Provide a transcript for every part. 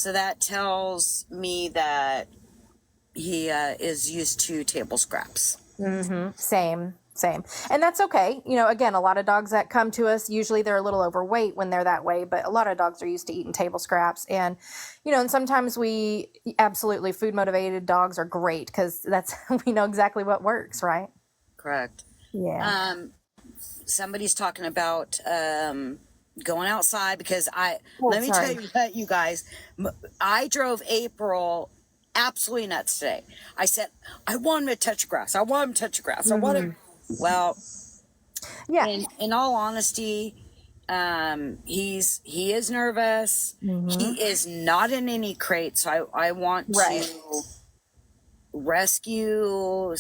So that tells me that he is used to table scraps. Same. And that's okay. Again, a lot of dogs that come to us, usually they're a little overweight when they're that way, but a lot of dogs are used to eating table scraps. And, and sometimes food motivated dogs are great because we know exactly what works, right? Correct. Yeah. Somebody's talking about going outside because let me sorry. tell you what, you guys, I drove April absolutely nuts today. I said, I want him to touch grass. I want him to touch grass. I want him. Well, Yeah. in all honesty, he is nervous. He is not in any crate. So I want to rescue.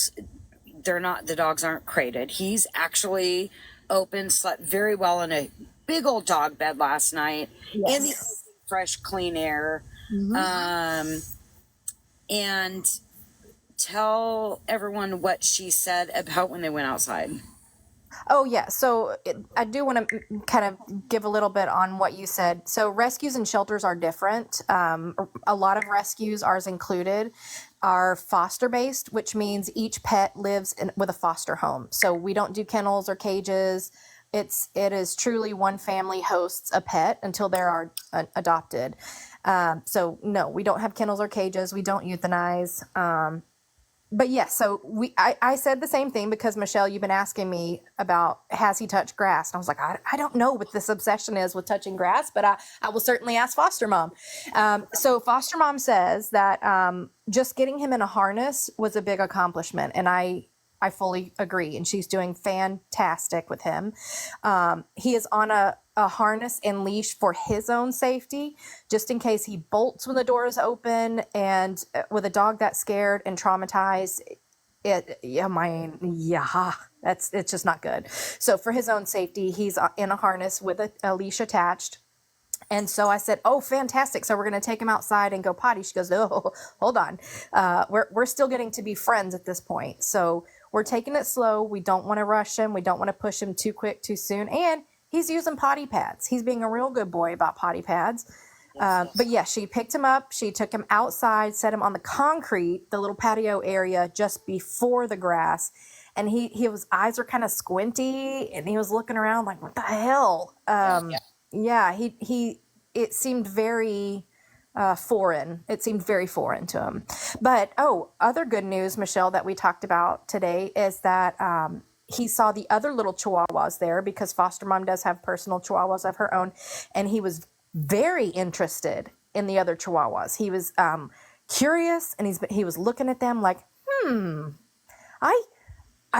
The dogs aren't crated. He's actually slept very well in a big old dog bed last night in the fresh, clean air. And tell everyone what she said about when they went outside. Oh, yeah. So I do want to kind of give a little bit on what you said. So rescues and shelters are different. A lot of rescues, ours included, are foster based, which means each pet lives with a foster home. So we don't do kennels or cages. It is truly one family hosts a pet until they are adopted. So no, we don't have kennels or cages. We don't euthanize. But yes, so I said the same thing because Michelle, you've been asking me about has he touched grass? And I was like, I don't know what this obsession is with touching grass, but I will certainly ask foster mom. So foster mom says that just getting him in a harness was a big accomplishment. And I fully agree. And she's doing fantastic with him. He is on a harness and leash for his own safety, just in case he bolts when the door is open. And with a dog that's scared and traumatized, it's just not good. So for his own safety, he's in a harness with a leash attached. And so I said, oh, fantastic. So we're going to take him outside and go potty. She goes, oh, hold on. We're still getting to be friends at this point. So we're taking it slow. We don't want to rush him. We don't want to push him too quick, too soon. And he's using potty pads. He's being a real good boy about potty pads. But yeah, she picked him up. She took him outside, set him on the concrete, the little patio area just before the grass. And his eyes are kind of squinty and he was looking around like, what the hell? It seemed very foreign. It seemed very foreign to him. But, other good news, Michelle, that we talked about today is that he saw the other little chihuahuas there because foster mom does have personal chihuahuas of her own. And he was very interested in the other chihuahuas. He was curious and he was looking at them like, I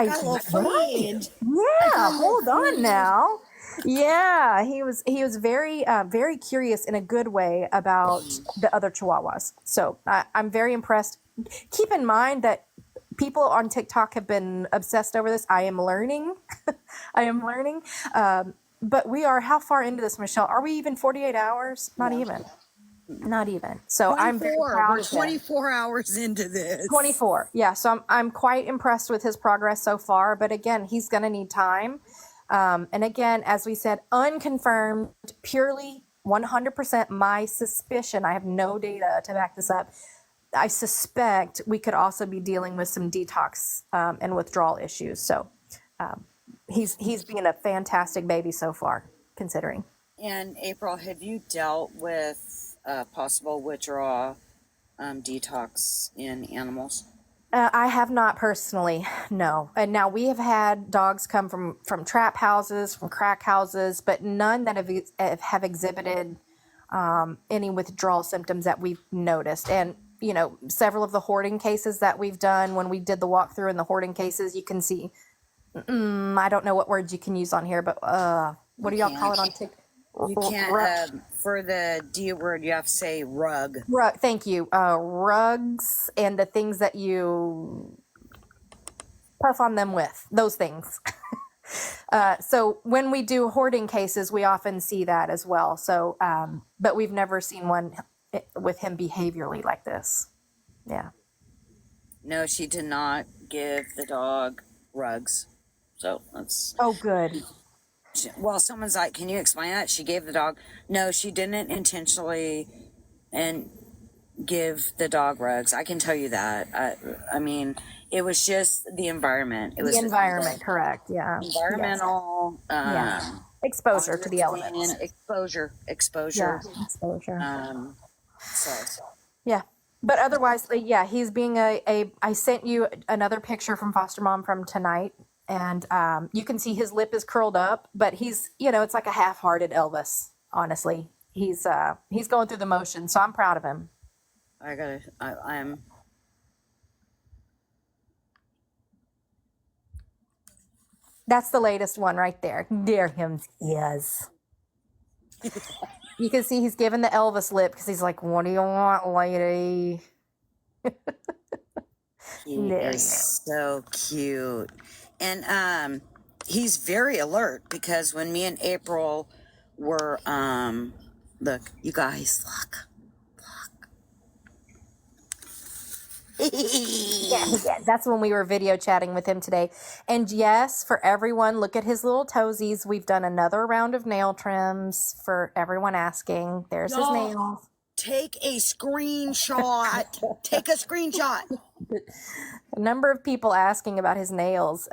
hold on now. Yeah, he was very very curious in a good way about the other chihuahuas. So I'm very impressed. Keep in mind that people on TikTok have been obsessed over this. I am learning. But we are how far into this, Michelle? Are we even 48 hours? Not even. So I'm very proud. We're 24 hours into this. 24. Yeah. So I'm quite impressed with his progress so far. But again, he's going to need time. And again, as we said, unconfirmed, purely 100% my suspicion. I have no data to back this up. I suspect we could also be dealing with some detox and withdrawal issues. So he's been a fantastic baby so far, considering. And April, have you dealt with possible withdrawal detox in animals? I have not personally, no. And now we have had dogs come from trap houses, from crack houses, but none that have exhibited any withdrawal symptoms that we've noticed. And, several of the hoarding cases that we've done, when we did the walkthrough in the hoarding cases, you can see, I don't know what words you can use on here, but what do y'all call it on TikTok? You can't, for the D word, you have to say rug. Thank you. Rugs and the things that you puff on them with, those things. So when we do hoarding cases, we often see that as well. So, but we've never seen one with him behaviorally like this. Yeah. No, she did not give the dog rugs. So that's... Oh, good. Well, someone's like, can you explain that? She gave the dog... No, she didn't intentionally and give the dog rugs. I can tell you that. I mean, it was just the environment. It was The environment, correct? Yeah. Yes. environmental. Yeah. Exposure to the elements. Exposure. Yeah. Exposure. So Yeah. But otherwise, yeah, he's being I sent you another picture from foster mom from tonight, and you can see his lip is curled up, but he's, it's like a half-hearted Elvis, honestly. He's going through the motions, so I'm proud of him. I'm. That's the latest one right there. There him is. You can see he's giving the Elvis lip because he's like, "What do you want, lady?" He is so cute. And he's very alert because when me and April were look, you guys, look. Yeah, that's when we were video chatting with him today. And yes, for everyone, look at his little toesies. We've done another round of nail trims for everyone asking. There's his nails. Take a screenshot. Take a screenshot. A number of people asking about his nails.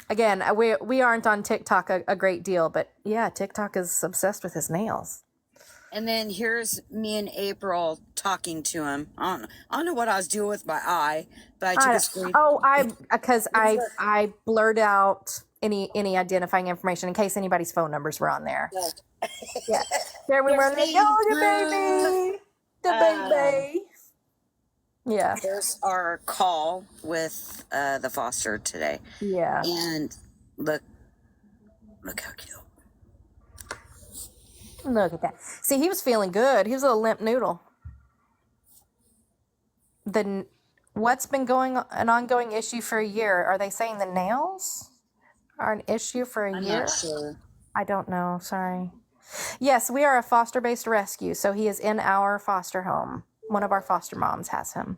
Again, we aren't on TikTok a great deal, but yeah, TikTok is obsessed with his nails. And then here's me and April talking to him. I don't know what I was doing with my eye, but I took a screen. Because I blurred out any identifying information in case anybody's phone numbers were on there. Yeah. There we were. Oh, the baby. The baby. Yeah. There's our call with the foster today. Yeah. And look how cute. Look at that. See, he was feeling good. He was a little limp noodle. What's been an ongoing issue for a year? Are they saying the nails are an issue for a year? I'm not sure. I don't know. Sorry. Yes, we are a foster-based rescue, so he is in our foster home. One of our foster moms has him.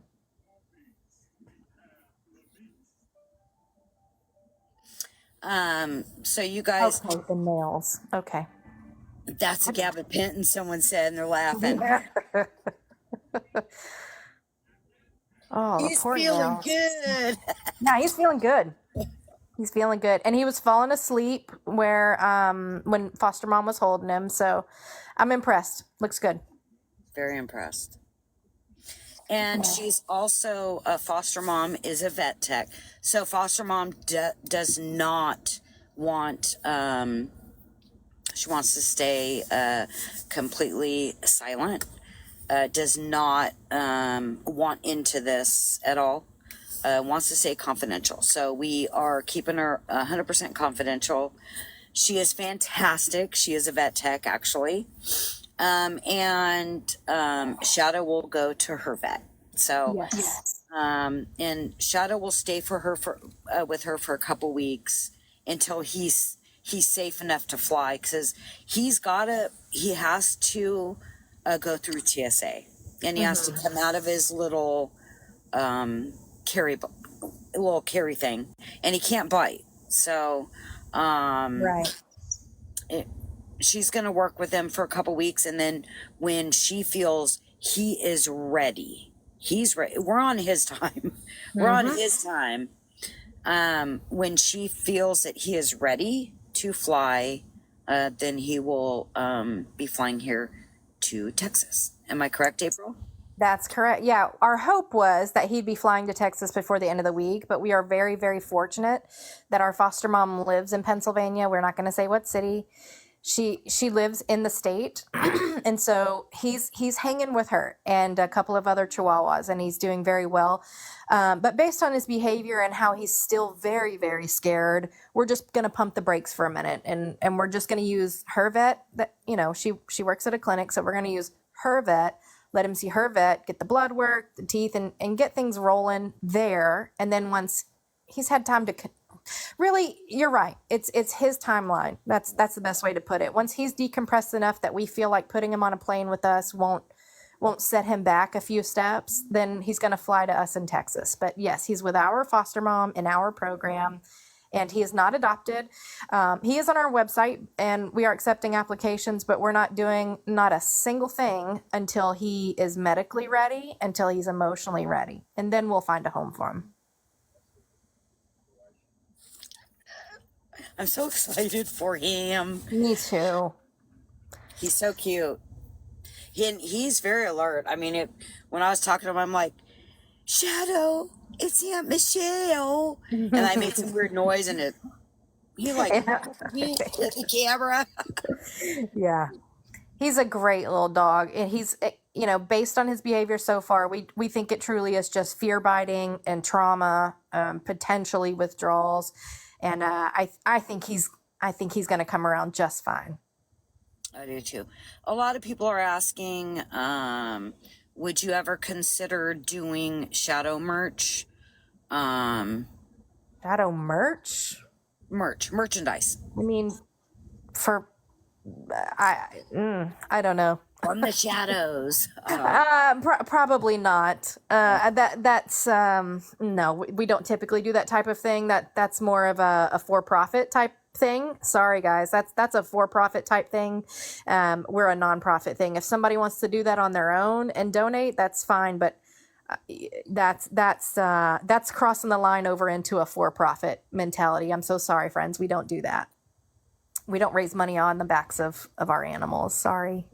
So you guys. Okay, the nails. Okay. That's a gabapentin, someone said, and they're laughing. Oh, he's feeling good. Yeah, he's feeling good. He's feeling good. And he was falling asleep when foster mom was holding him. So I'm impressed. Looks good. Very impressed. And she's also a foster mom, is a vet tech. So foster mom does not want, she wants to stay completely silent, does not want into this at all, wants to stay confidential. So we are keeping her 100% confidential. She is fantastic. She is a vet tech, actually. And Shadow will go to her vet. So, yes. And Shadow will stay with her for a couple weeks until he's safe enough to fly, because he has to go through TSA, and he has to come out of his little carry thing, and he can't bite. So, Right. She's going to work with him for a couple weeks, and then when she feels he is ready, he's ready. We're on his time. We're on his time. When she feels that he is ready to fly, then he will be flying here to Texas. Am I correct, April? That's correct. Yeah. Our hope was that he'd be flying to Texas before the end of the week, but we are very, very fortunate that our foster mom lives in Pennsylvania. We're not going to say what city. She lives in the state. And so he's hanging with her and a couple of other Chihuahuas, and he's doing very well. But based on his behavior and how he's still very, very scared, we're just going to pump the brakes for a minute. And we're just going to use her vet that, she works at a clinic. So we're going to use her vet, let him see her vet, get the blood work, the teeth, and get things rolling there. And then once he's had time to really, you're right. It's his timeline. That's the best way to put it. Once he's decompressed enough that we feel like putting him on a plane with us won't set him back a few steps, then he's going to fly to us in Texas. But yes, he's with our foster mom in our program, and he is not adopted. He is on our website, and we are accepting applications, but we're not doing not a single thing until he is medically ready, until he's emotionally ready, and then we'll find a home for him. I'm so excited for him. Me too. He's so cute. He's very alert. I mean, when I was talking to him, I'm like, Shadow, it's Aunt Michelle. And I made some weird noise, and he like, me with the camera. Yeah. He's a great little dog, and he's, based on his behavior so far, we think it truly is just fear biting and trauma, potentially withdrawals, and I think he's going to come around just fine. I do too. A lot of people are asking, would you ever consider doing Shadow merch? Shadow Merchandise. I mean, I don't know. From the shadows. Probably not. That's no. We don't typically do that type of thing. That's more of a for-profit type thing. Sorry, guys. That's a for-profit type thing. We're a non-profit thing. If somebody wants to do that on their own and donate, that's fine. But that's crossing the line over into a for-profit mentality. I'm so sorry, friends. We don't do that. We don't raise money on the backs of our animals. Sorry.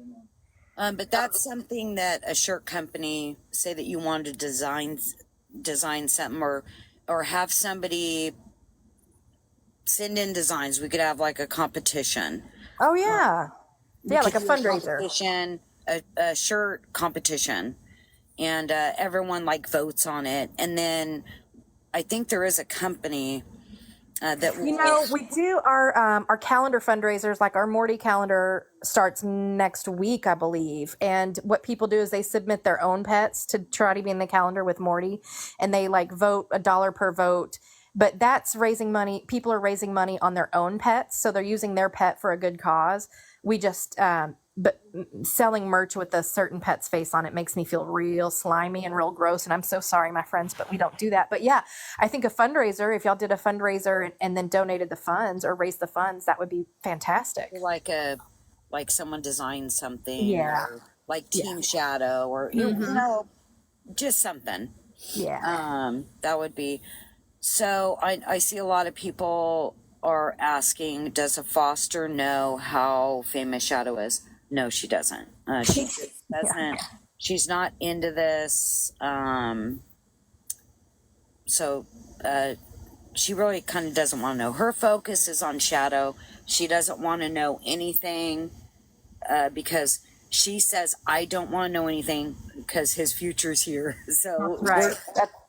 But that's something that a shirt company, say that you wanted to design something, or have somebody send in designs. We could have like a competition. Oh yeah. Yeah, like a fundraiser. Competition, a shirt competition. And everyone like votes on it. And then I think there is a company that we do our calendar fundraisers. Like our Morty calendar starts next week, I believe. And what people do is they submit their own pets to try to be in the calendar with Morty, and they like vote $1 per vote. But that's raising money. People are raising money on their own pets, so they're using their pet for a good cause. We just but selling merch with a certain pet's face on it makes me feel real slimy and real gross. And I'm so sorry, my friends, but we don't do that. But yeah, I think a fundraiser, if y'all did a fundraiser and then donated the funds or raised the funds, that would be fantastic. Like someone designed something. Yeah. Or like Team Shadow, or, just something. Yeah. That would be. So I see a lot of people are asking, does a foster know how famous Shadow is? No, she doesn't. She just doesn't. Yeah. She's not into this. So she really kind of doesn't want to know. Her focus is on Shadow. She doesn't want to know anything because she says, I don't want to know anything because his future's here. So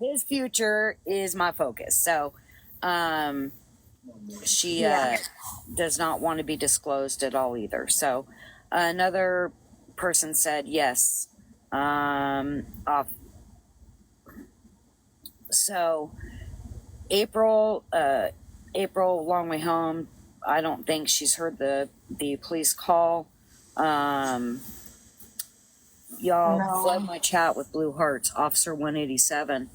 his future is my focus. So she does not want to be disclosed at all either. So another person said yes. So April long way home. I don't think she's heard the police call. Y'all flood my chat with blue hearts, Officer 187.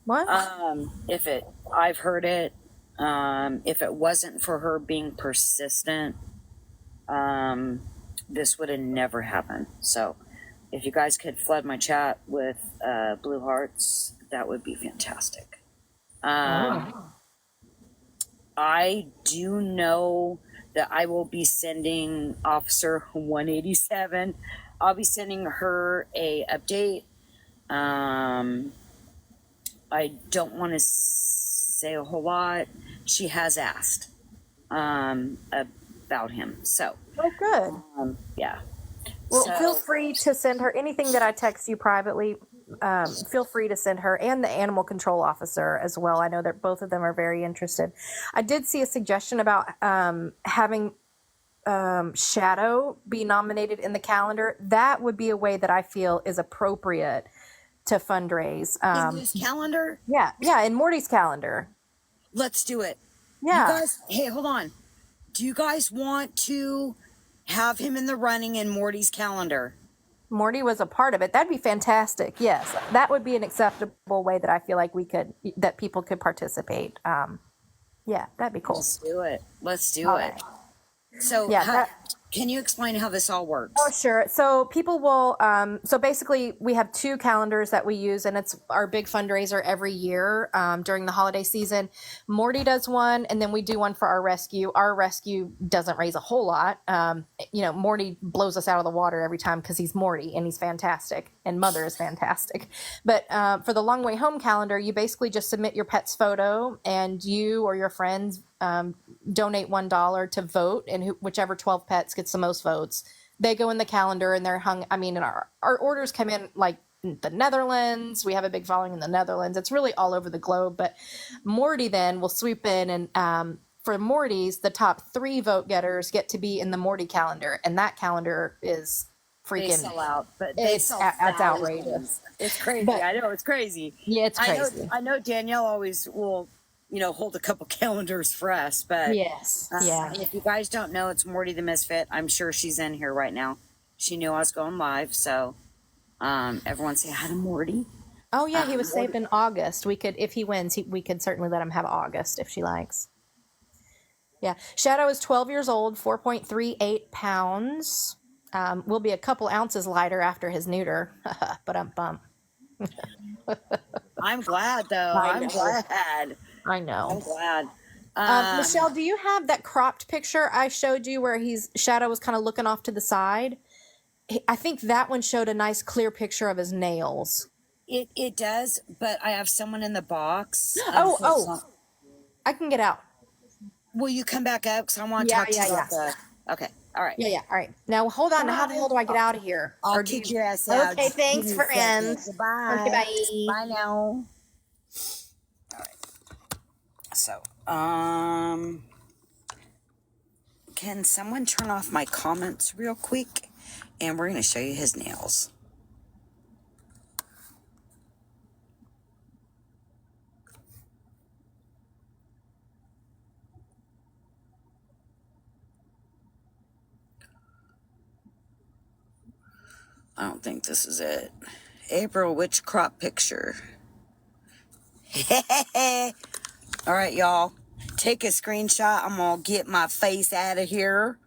What? I've heard it. If it wasn't for her being persistent, this would have never happened. So if you guys could flood my chat with blue hearts, that would be fantastic. I do know that I will be sending Officer 187. I'll be sending her a update. I don't want to say a whole lot. She has asked about him. So. Oh, good. Yeah. Well, feel free to send her anything that I text you privately. Feel free to send her and the animal control officer as well. I know that both of them are very interested. I did see a suggestion about having Shadow be nominated in the calendar. That would be a way that I feel is appropriate to fundraise. In this calendar? Yeah, in Morty's calendar. Let's do it. Yeah. You guys, hey, hold on. Do you guys want to have him in the running in Morty's calendar? Morty was a part of it. That'd be fantastic. Yes, that would be an acceptable way that I feel like that people could participate. Yeah, that'd be cool. Let's do it. Let's do All it. right. So, Yeah, that, can you explain how this all oh, works? sure. So people will, so basically we have two calendars that we use, and it's our big fundraiser every year during the holiday season. Morty does one, and then we do one for our rescue. Our rescue doesn't raise a whole lot. Morty blows us out of the water every time because he's Morty and he's fantastic, and Mother is fantastic. But for the Long Way Home calendar, you basically just submit your pet's photo, and you or your friends donate $1 to vote, and whichever 12 pets gets the most votes, they go in the calendar and they're hung. I mean, and our orders come in like the Netherlands. We have a big following in the Netherlands. It's really all over the globe. But Morty then will sweep in, and for Morty's, the top 3 vote getters get to be in the Morty calendar, and that calendar is They freaking. sell out, but they sell It's thousands. outrageous. It's crazy. But I know it's crazy. yeah, it's I know. crazy. I know. Danielle always will, hold a couple calendars for us. But Yes. Yeah. if you guys don't know, it's Morty the Misfit. I'm sure she's in here right now. She knew I was going live, so everyone say hi to Morty. Oh yeah, he was saved in August. We could, if he wins, we could certainly let him have August if she likes. Yeah, Shadow is 12 years old, 4.38 pounds. Will be a couple ounces lighter after his neuter, but I'm bummed. I'm glad though. I I'm know. glad. I I'm know. glad. Michelle, do you have that cropped picture I showed you where Shadow was kind of looking off to the side? I think that one showed a nice clear picture of his nails. It does, but I have someone in the box. Oh, I can get out. Will you come back up? Because I want to Yeah, talk to you yeah, about the. Okay. All right. Yeah. All right. Now hold on. How the hell do I get out of here? I'll Or do kick you- your ass out. Okay, Just give thanks, me a second. friends. Goodbye. Okay, bye. Bye now. All right. So, can someone turn off my comments real quick? And we're going to show you his nails. I don't think this is it. April, which crop picture? All right, y'all. Take a screenshot. I'm going to get my face out of here.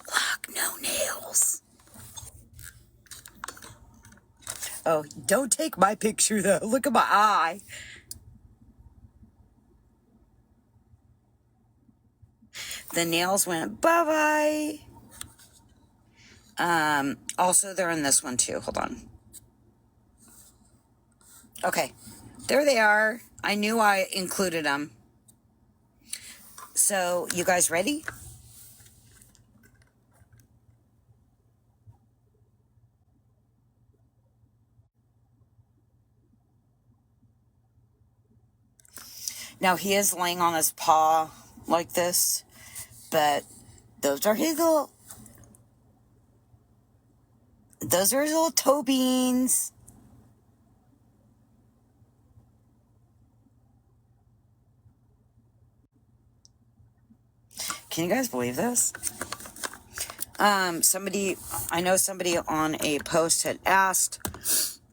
Look, no nails. Oh, don't take my picture, though. Look at my eye. The nails went bye-bye. Also, they're in this one, too. Hold on. Okay. There they are. I knew I included them. So, you guys ready? Now, he is laying on his paw like this, but those are his little toe beans. Can you guys believe this? I know somebody on a post had asked,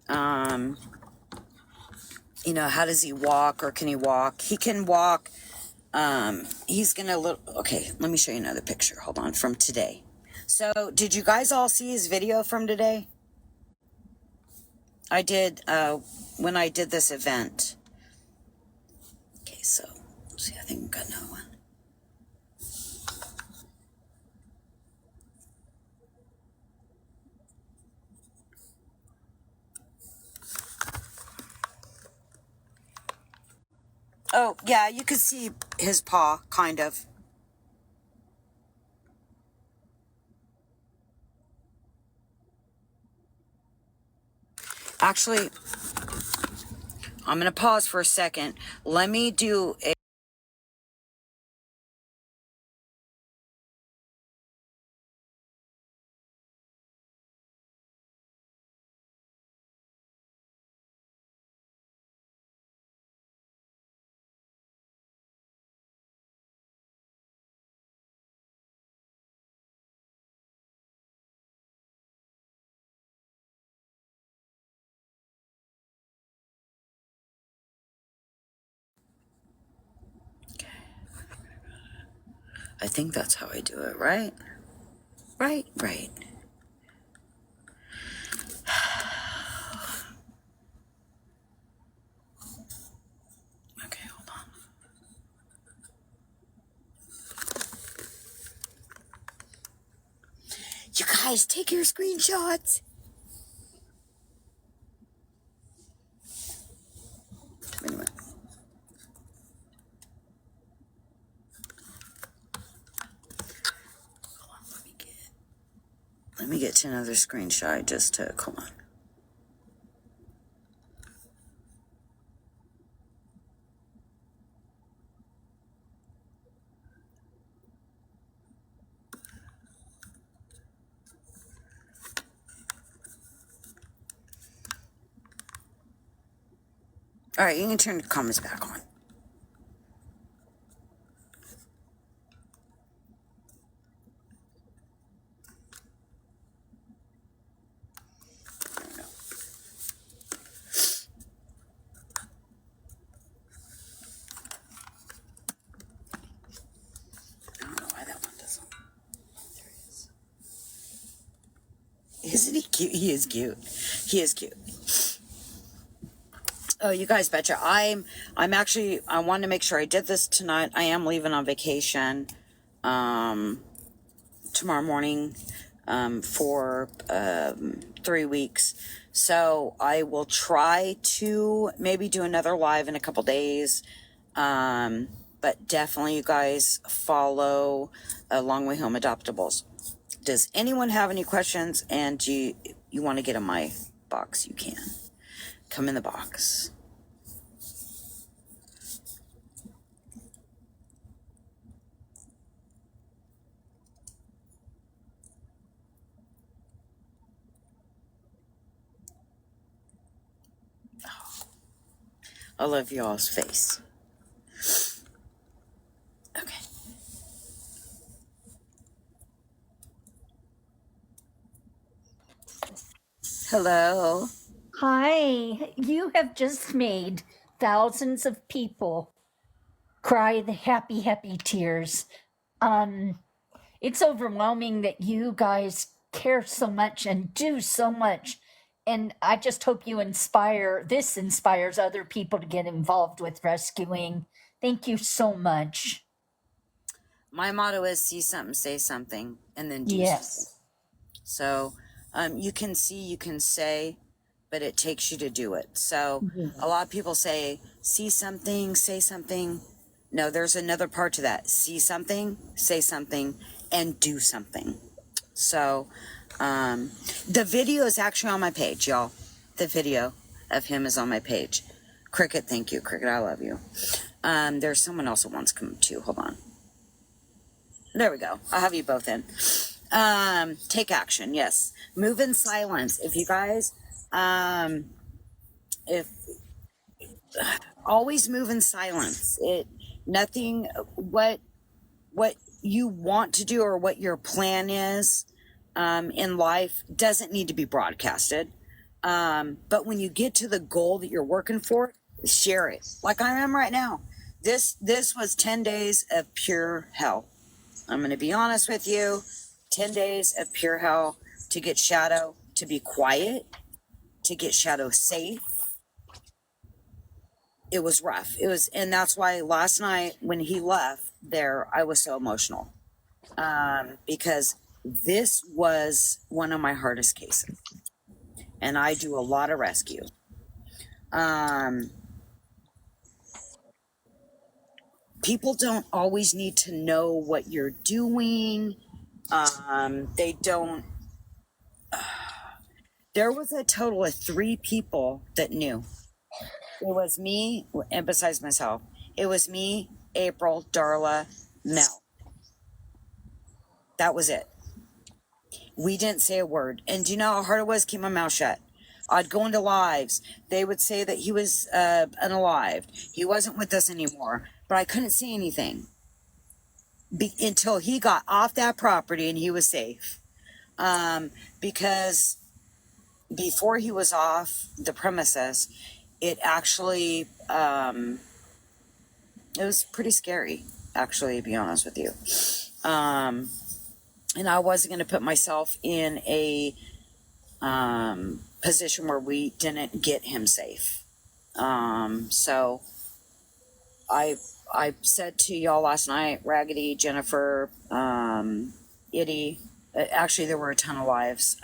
how does he walk, or can he walk? He can walk. He's gonna look, okay, let me show you another picture. Hold on, from today. So, did you guys all see his video from today? I did, when I did this event. Okay, so, let's see, I think we've got another one. Oh, yeah, you can see his paw, kind of. Actually, I'm going to pause for a second. Let me do a I think that's how I do it, right? Right. Okay, hold on. You guys, take your screenshots. Wait a minute. Hold on, let me get to another screenshot just to, come on. All right, you can turn the comments back on. I don't know why that one doesn't. There it is. Isn't he cute? He is cute. He is cute. Oh, you guys betcha. I'm actually, I wanted to make sure I did this tonight. I am leaving on vacation tomorrow morning for 3 weeks. So I will try to maybe do another live in a couple days. But definitely you guys follow Long Way Home Adoptables. Does anyone have any questions? And you want to get in my box, you can. Come in the box. I love y'all's face. Okay. Hello. Hi, you have just made thousands of people cry the happy, happy tears. It's overwhelming that you guys care so much and do so much. And I just hope this inspires other people to get involved with rescuing. Thank you so much. My motto is see something, say something, and then do something. Yes. So you can see, you can say, but it takes you to do it. So a lot of people say, see something, say something. No, there's another part to that. See something, say something, and do something. So the video is actually on my page, y'all. The video of him is on my page. Cricket, thank you. Cricket, I love you. There's someone else that wants to come too. Hold on. There we go. I'll have you both in. Take action. Yes. Move in silence. If you guys, if always move in silence. Nothing, what you want to do or what your plan is, in life doesn't need to be broadcasted. But when you get to the goal that you're working for, share it. Like I am right now. This was 10 days of pure hell. I'm going to be honest with you. 10 days of pure hell to get Shadow to be quiet, to get Shadow safe. It was rough. And that's why last night when he left there, I was so emotional. Because this was one of my hardest cases. And I do a lot of rescue. People don't always need to know what you're doing. They don't. There was a total of 3 people that knew. It was me, and besides myself, it was me, April, Darla, Mel. That was it. We didn't say a word. And do you know how hard it was to keep my mouth shut? I'd go into lives. They would say that he was unalived. He wasn't with us anymore. But I couldn't say anything until he got off that property and he was safe. Because before he was off the premises, it actually, it was pretty scary, actually, to be honest with you. And I wasn't going to put myself in a position where we didn't get him safe. So I said to y'all last night, Raggedy, Jennifer, Itty, actually there were a ton of wives,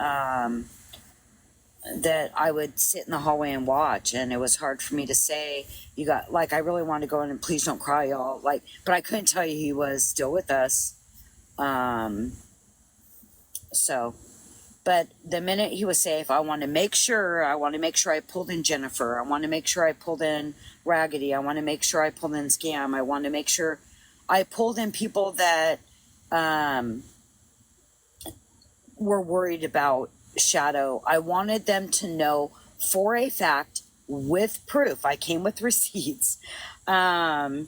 that I would sit in the hallway and watch, and it was hard for me to say, you got, like, I really wanted to go in and please don't cry, y'all, like, but I couldn't tell you he was still with us. So, but the minute he was safe, I wanted to make sure I pulled in Jennifer. I want to make sure I pulled in Raggedy. I want to make sure I pulled in Scam. I want to make sure I pulled in people that were worried about Shadow. I wanted them to know for a fact, with proof, I came with receipts, that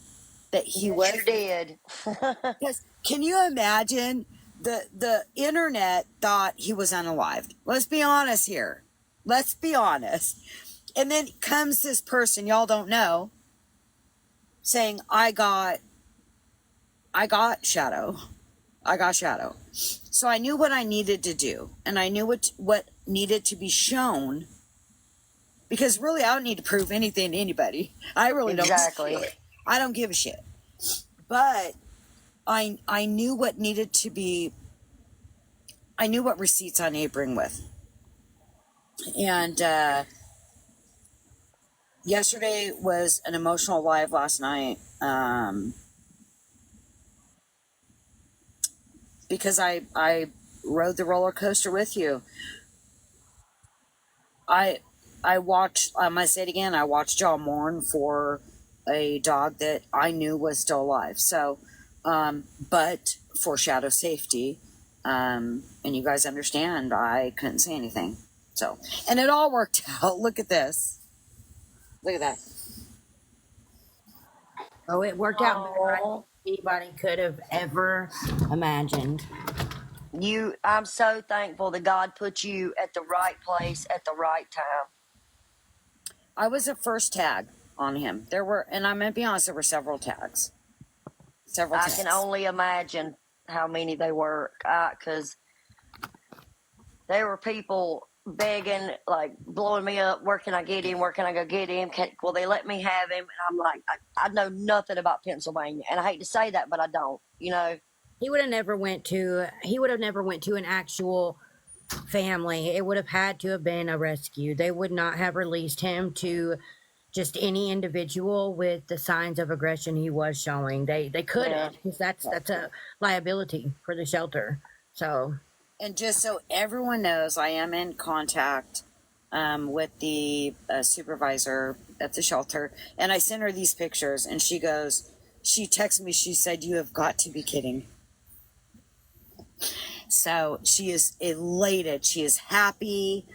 he was. You did. Because can you imagine, the internet thought he was unalived? Let's be honest here. Let's be honest. And then comes this person y'all don't know saying, I got Shadow. I got Shadow. So I knew what I needed to do, and I knew what needed to be shown, because really I don't need to prove anything to anybody. I really don't. Exactly. I don't give a shit. But I knew what needed to be. I knew what receipts I need to bring with. And yesterday was an emotional live last night, because I rode the roller coaster with you. I watched, I'm gonna say it again, I watched y'all mourn for a dog that I knew was still alive. So, but for Shadow safety, and you guys understand, I couldn't say anything. So, and it all worked out. Look at this. Look at that. Oh, it worked out better Oh, than anybody could have ever imagined. I'm so thankful that God put you at the right place at the right time. I was the first tag on him. There were, and I'm gonna be honest, there were several tags. Several I tags. can only imagine how many they were, because there were people begging, like blowing me up. Where can I get him? Where can I go get him? Will they let me have him? And I'm like, I know nothing about Pennsylvania, and I hate to say that, but I don't. You know, He would have never went to an actual family. It would have had to have been a rescue. They would not have released him to just any individual with the signs of aggression he was showing. They could yeah. have, because that's a liability for the shelter. So, And just so everyone knows, I am in contact with the supervisor at the shelter, and I sent her these pictures, and she texted me, she said, you have got to be kidding. So she is elated. She is happy.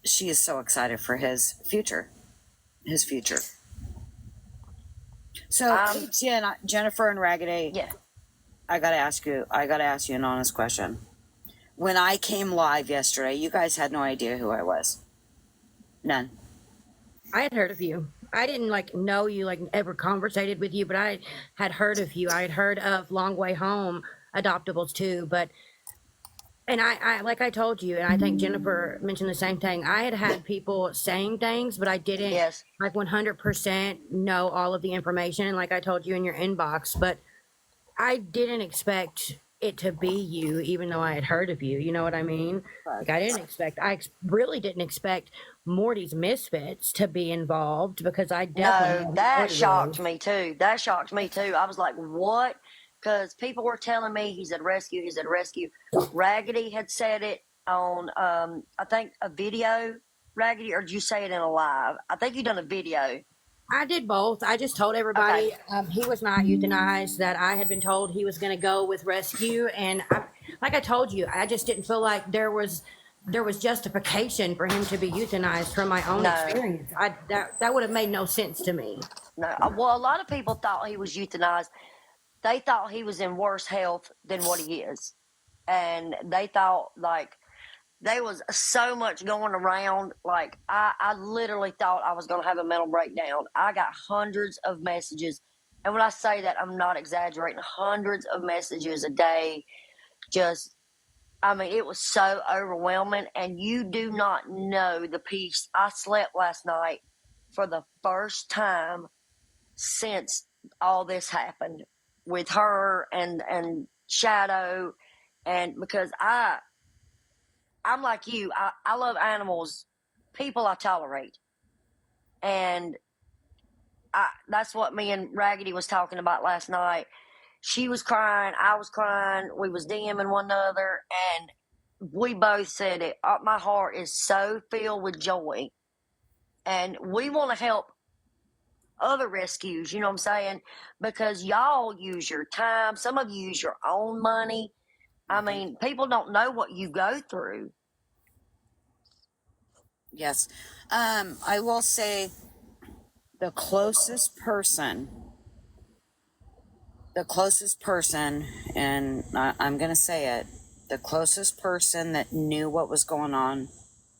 She is so excited for his future. So, Jennifer and Raggedy, Yeah. I gotta ask you an honest question. When I came live yesterday, you guys had no idea who I was. None. I had heard of you. I didn't know you, ever conversated with you, but I had heard of you. I had heard of Long Way Home Adoptables too, but and I like I told you, and I think Jennifer mentioned the same thing. I had people saying things, but I didn't Yes. 100% know all of the information. And like I told you in your inbox, but I didn't expect it to be you, even though I had heard of you. You know what I mean? Like I really didn't expect Morty's Misfits to be involved, because I definitely No, hadn't heard that of shocked those. me too. That shocked me too. I was like, what? Because people were telling me he's at rescue, he's at rescue. Raggedy had said it on, I think, a video. Raggedy, or did you say it in a live? I think you done a video. I did both. I just told everybody he was not euthanized, that I had been told he was going to go with rescue. And like I told you, I just didn't feel like there was justification for him to be euthanized from my own No. experience. That would have made no sense to me. No. Well, a lot of people thought he was euthanized. They thought he was in worse health than what he is. And they thought, like, there was so much going around. Like, I literally thought I was going to have a mental breakdown. I got hundreds of messages And when I say that, I'm not exaggerating. Hundreds of messages a day. Just, I mean, it was so overwhelming. And you do not know the peace. I slept last night for the first time since all this happened with her and Shadow. And because I'm like you, I love animals. People I tolerate. And that's what me and Raggedy was talking about last night. She was crying, I was crying, we was DMing one another, and we both said it. My heart is so filled with joy, and we want to help other rescues. You know what I'm saying? Because y'all use your time. Some of you use your own money. I mean, people don't know what you go through. Yes. I will say the closest person, and I'm going to say it, the closest person that knew what was going on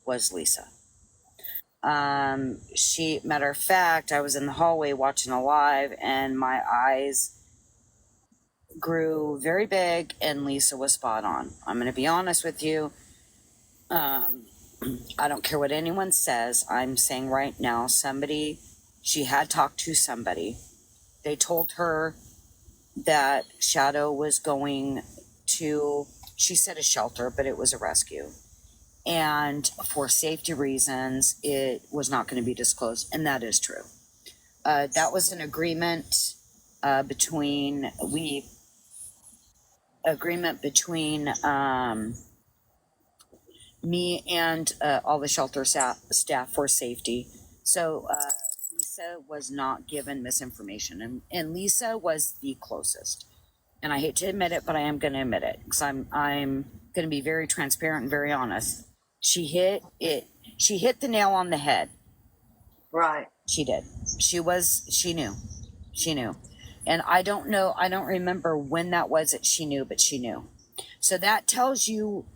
was Lisa. Matter of fact, I was in the hallway watching a live and my eyes grew very big and Lisa was spot on. I'm going to be honest with you. I don't care what anyone says. I'm saying right now, she had talked to somebody. They told her that Shadow was going to, she said a shelter, but it was a rescue. And for safety reasons, it was not going to be disclosed. And that is true. That was an agreement between me and all the shelter staff for safety. So Lisa was not given misinformation, and Lisa was the closest. And I hate to admit it, but I am going to admit it because I'm going to be very transparent and very honest. She hit it. She hit the nail on the head. Right. She did. She knew. She knew. And I don't know, I don't remember when that was that she knew, but she knew. So that tells you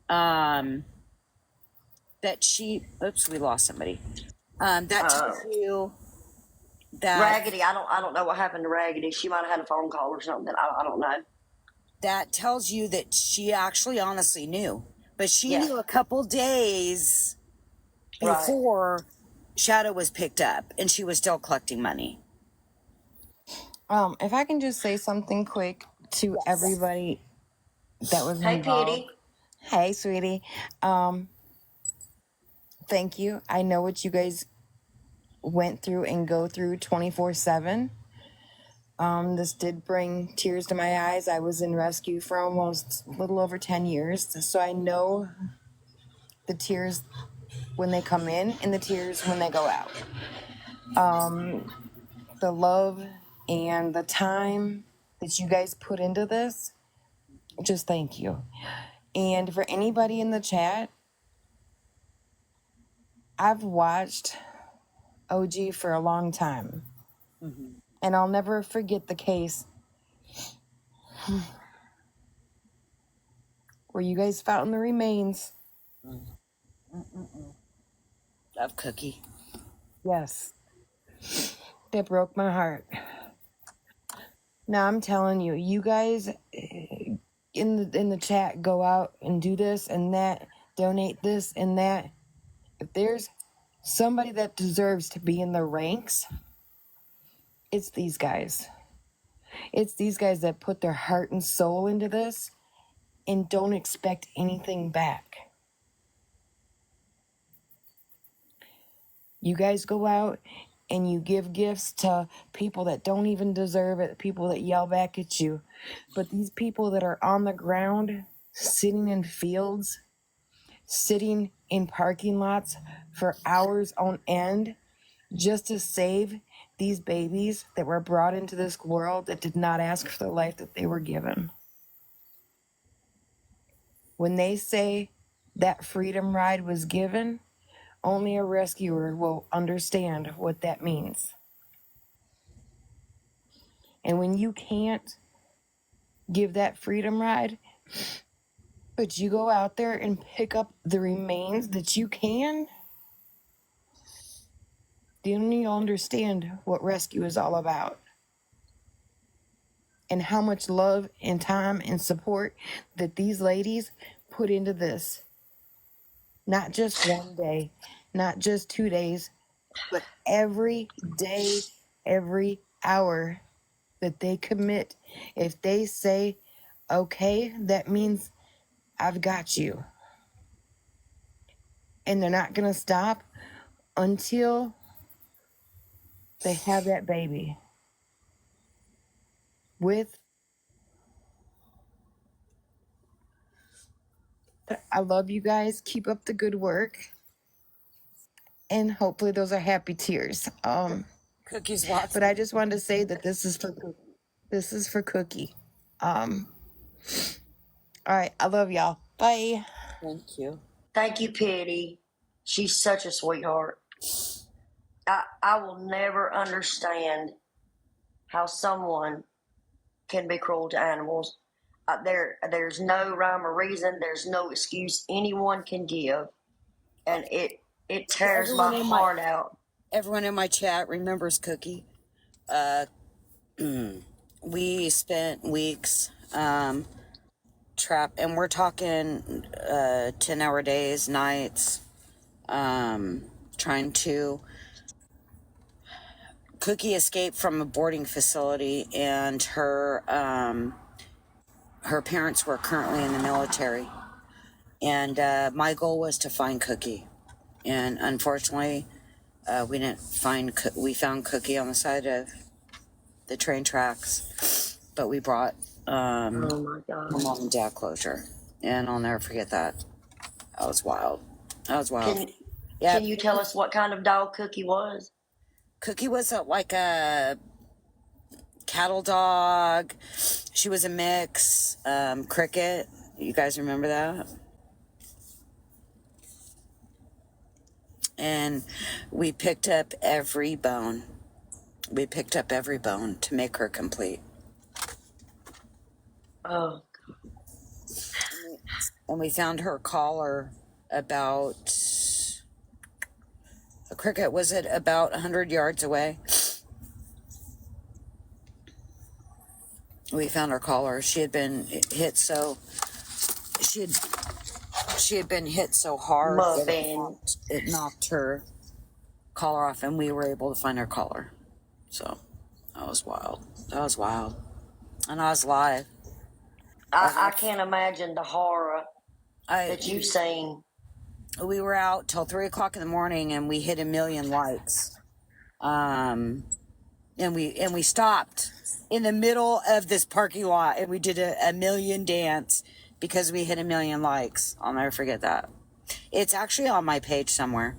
that oops, we lost somebody. That tells you that Raggedy, I don't know what happened to Raggedy. She might have had a phone call or something. I don't know. that tells you that she actually honestly knew. But she Yeah. knew a couple days Right. before Shadow was picked up and she was still collecting money. If I can just say something quick to everybody that was Hey, involved. Kitty. Hey, sweetie. Thank you. I know what you guys went through and go through 24/7. This did bring tears to my eyes. I was in rescue for almost a little over 10 years, so I know the tears when they come in and the tears when they go out. The love and the time that you guys put into this, just thank you. And for anybody in the chat, I've watched OG for a long time. Mm-hmm. And I'll never forget the case where you guys found the remains. Of Cookie. Yes. That broke my heart. Now I'm telling you, you guys in the chat go out and do this and that, donate this and that. If there's somebody that deserves to be in the ranks, it's these guys. It's these guys that put their heart and soul into this and don't expect anything back. You guys go out and you give gifts to people that don't even deserve it, people that yell back at you. But these people that are on the ground, sitting in fields, sitting in parking lots for hours on end, just to save these babies that were brought into this world that did not ask for the life that they were given. When they say that freedom ride was given, only a rescuer will understand what that means. And when you can't give that freedom ride, but you go out there and pick up the remains that you can, then you'll understand what rescue is all about. and how much love and time and support that these ladies put into this. Not just one day, not just 2 days, but every day, every hour that they commit. If they say, okay, that means I've got you. And they're not going to stop until they have that baby. I love you guys. Keep up the good work. And hopefully those are happy tears. Cookie's watching. But I just wanted to say that this is for Cookie. All right, I love y'all. Bye. Thank you. Thank you, Pity. She's such a sweetheart. I will never understand how someone can be cruel to animals. There's no rhyme or reason. There's no excuse anyone can give, and it tears my heart out. Everyone in my chat remembers Cookie. We spent weeks trapped, and we're talking 10-hour days, nights, trying to. Cookie escaped from a boarding facility, and her parents were currently in the military. And my goal was to find Cookie, and unfortunately, we didn't find. We found Cookie on the side of the train tracks, but we brought Oh my her God. mom and dad closure, and I'll never forget that. That was wild. That was wild. Can you tell us what kind of dog Cookie was? Cookie was like a cattle dog. She was a mix. Cricket. You guys remember that? And we picked up every bone. We picked up every bone to make her complete. Oh, And we found her collar about. A Cricket was it about 100 yards away. We found her collar. She had been hit so. She had been hit so hard that it knocked her collar off, and we were able to find her collar. So that was wild. That was wild. And I was live. I can't imagine the horror I that you've seen. we were out till 3:00 in the morning, and we hit 1 million likes. And we stopped in the middle of this parking lot, and we did a million dance because we hit 1 million likes. I'll never forget that. It's actually on my page somewhere.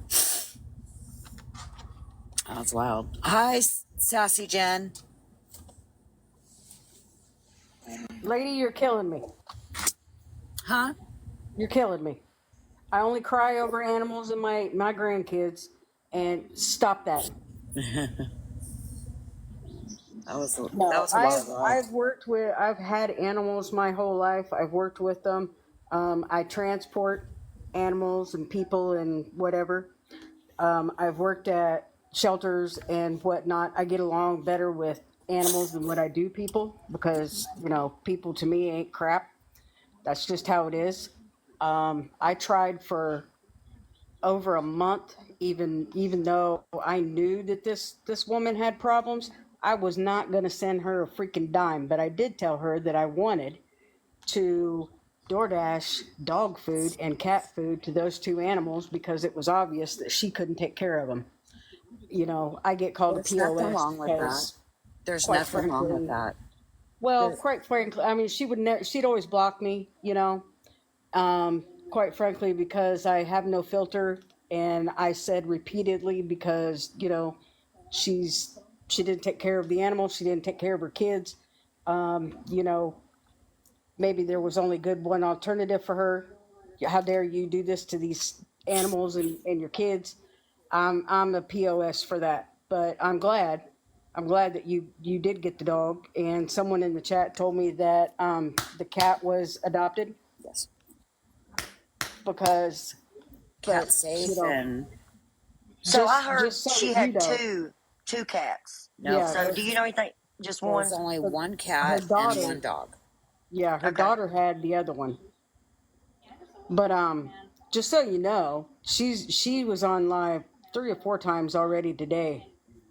That's wild. Hi, Sassy Jen. Lady, you're killing me. Huh? You're killing me. I only cry over animals and my grandkids, and stop that. That was a No, lot. I've had animals my whole life. I've worked with them. I transport animals and people and whatever. I've worked at shelters and whatnot. I get along better with animals than what I do people, because, people to me ain't crap. That's just how it is. I tried for over a month, even though I knew that this woman had problems. I was not going to send her a freaking dime, but I did tell her that I wanted to DoorDash dog food and cat food to those two animals, because it was obvious that she couldn't take care of them. I get called There's a POS nothing wrong with that. because, There's quite nothing wrong with frankly, that. well, quite frankly, I mean, she'd always block me, quite frankly, because I have no filter. And I said repeatedly, because, she didn't take care of the animals. She didn't take care of her kids. Maybe there was only good one alternative for her. How dare you do this to these animals and your kids? I'm a POS for that, but I'm glad that you did get the dog. And someone in the chat told me that the cat was adopted, Yes. because Cat safe and So I Just- heard just so she that had you know. two cats. no. Yeah. So do you know anything? Just There's one. only one Her cat and daughter, one dog. yeah, her Okay. daughter had the other one. But just so you know, she was on live 3 or 4 times already today,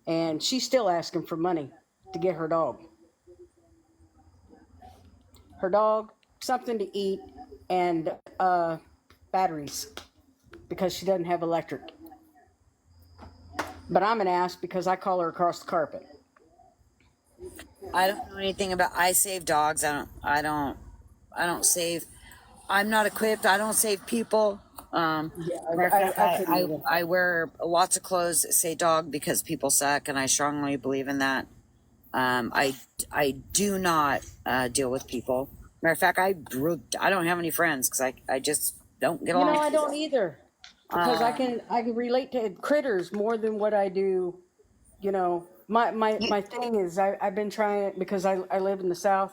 and she's still asking for money to get her dog. Her dog, something to eat, and batteries because she doesn't have electric. But I'm an ass because I call her across the carpet. I don't know anything about. I save dogs. I don't save. I'm not equipped. I don't save people. Yeah, Matter of fact, I couldn't either. I wear lots of clothes that say dog because people suck, and I strongly believe in that. I do not deal with people. Matter of fact, I don't have any friends because I just don't get You along know, with I don't people. either because I can relate to critters more than what I do. You know, You, my thing is I've been trying because I live in the South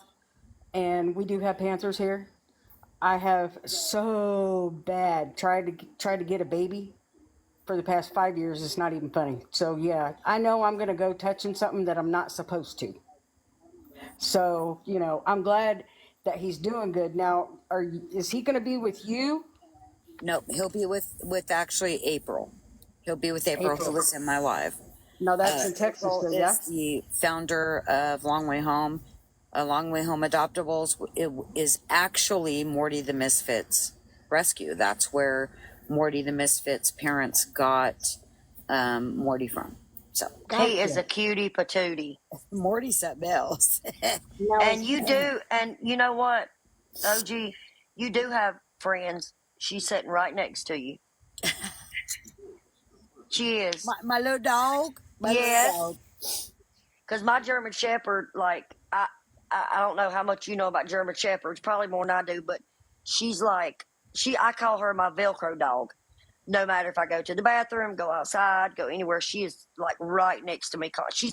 and we do have panthers here. I have so bad tried to get a baby for the past 5 years. It's not even funny. So yeah, I know I'm gonna go touching something that I'm not supposed to. So you know, I'm glad that he's doing good now. Is he gonna be with you, Nope, he'll be with actually April. He'll be with April, who April? was in my live. No, that's in Texas, April though. Yeah. is the founder of Long Way Home. Long Way Home Adoptables. It is actually Morty the Misfits Rescue. That's where Morty the Misfits parents got Morty from. So he is Gotcha. a cutie patootie. Morty set bells. Now And is you do, and you know what, OG, you do have friends. She's sitting right next to you. She is. my little dog. My little Yes. dog. Because my German Shepherd, like, I don't know how much you know about German Shepherds, probably more than I do, but she's like, I call her my Velcro dog. No matter if I go to the bathroom, go outside, go anywhere, she is like right next to me. She's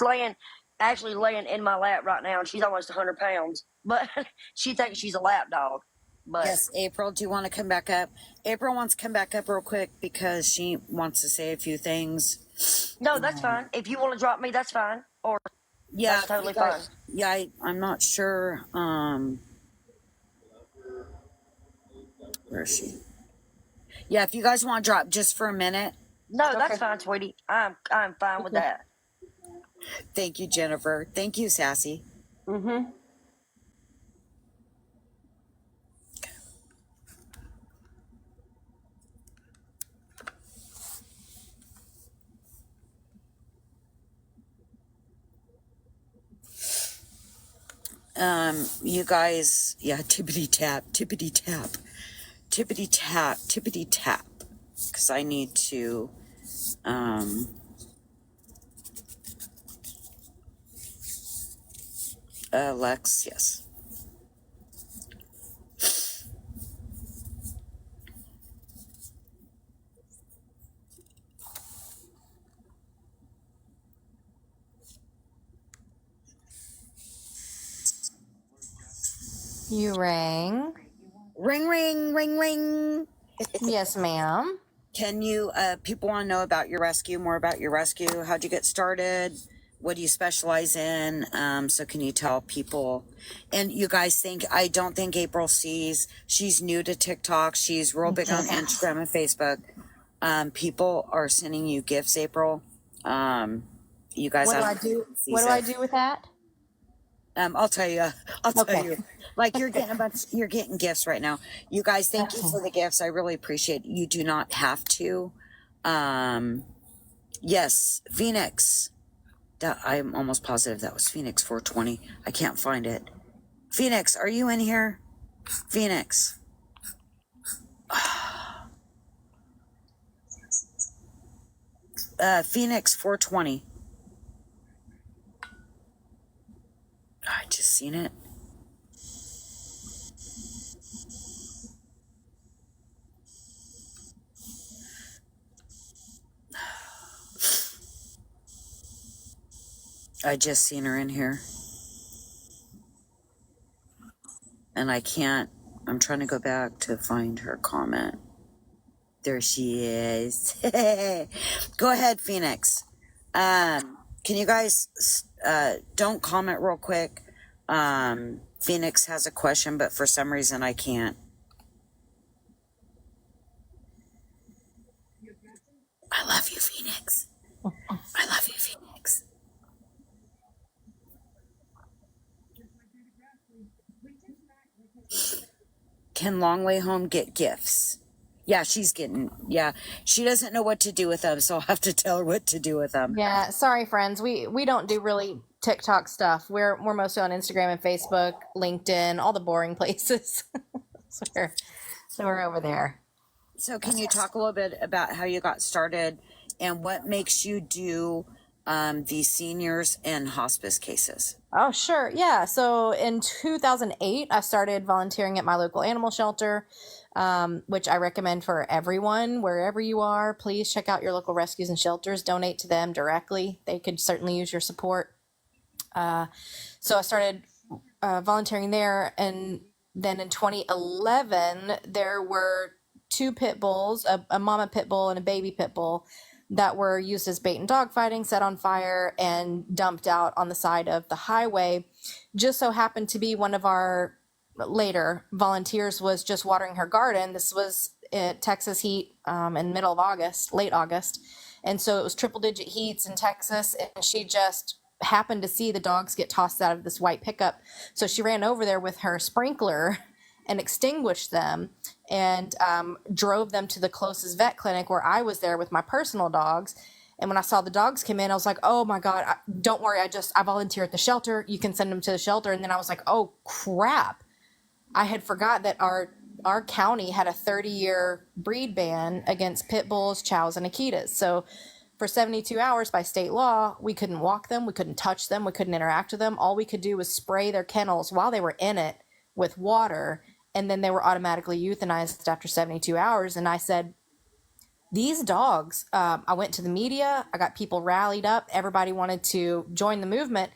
actually laying in my lap right now, and she's almost 100 pounds, but she thinks she's a lap dog. But Yes, April, do you want to come back up? April wants to come back up real quick because she wants to say a few things. no, that's fine. If you want to drop me, that's fine. Or Yeah, that's totally you guys- fine. Yeah, I'm not sure. Where is she? Yeah, if you guys want to drop just for a minute. No, that's okay. fine, sweetie. I'm fine with that. Thank you, Jennifer. Thank you, Sassy. Mm-hmm. You guys, yeah, tippity tap, tippity tap, tippity tap, tippity tap. Because I need to, Lex, yes. You rang. Ring, ring, ring, ring. Yes, ma'am. Can you, people want to know about your rescue, more about your rescue? How'd you get started? What do you specialize in? So can you tell people? And you guys I don't think April sees, she's new to TikTok. She's real big on Instagram and Facebook. People are sending you gifts, April. You guys, What do I don't do? see What do I it. do with that? I'll tell you. I'll tell Okay. you. Like you're getting gifts right now. You guys, thank you for the gifts. I really appreciate it. You do not have to. Yes, Phoenix. I'm almost positive that was Phoenix 420. I can't find it. Phoenix, are you in here? Phoenix. Phoenix 420. I just seen it. I just seen her in here. And I can't, I'm trying to go back to find her comment. There she is. Go ahead, Phoenix. Can you guys don't comment real quick. Phoenix has a question, but for some reason I can't. I love you, Phoenix. I love you, Phoenix. Can Long Way Home get gifts? Yeah, she's getting, yeah. She doesn't know what to do with them, so I'll have to tell her what to do with them. Yeah, sorry, friends. We don't do really TikTok stuff. We're mostly on Instagram and Facebook, LinkedIn, all the boring places. so we're over there. So can you talk a little bit about how you got started and what makes you do these seniors and hospice cases? Oh, sure. Yeah. So in 2008, I started volunteering at my local animal shelter, which I recommend for everyone, wherever you are. Please check out your local rescues and shelters. Donate to them directly. They could certainly use your support. So I started volunteering there. And then in 2011, there were two pit bulls, a mama pit bull and a baby pit bull, that were used as bait and dog fighting, set on fire, and dumped out on the side of the highway. Just so happened to be one of our later volunteers was just watering her garden. This was Texas heat in middle of August, late August. And so it was triple digit heats in Texas, and she just happened to see the dogs get tossed out of this white pickup. So she ran over there with her sprinkler and extinguished them and drove them to the closest vet clinic, where I was there with my personal dogs. And when I saw the dogs come in, I was like, oh my God, don't worry. I volunteer at the shelter. You can send them to the shelter. And then I was like, oh crap. I had forgot that our county had a 30-year breed ban against pit bulls, chows, and Akitas. So for 72 hours by state law, we couldn't walk them. We couldn't touch them. We couldn't interact with them. All we could do was spray their kennels while they were in it with water. And then they were automatically euthanized after 72 hours. And I said, these dogs, I went to the media, I got people rallied up, everybody wanted to join the movement.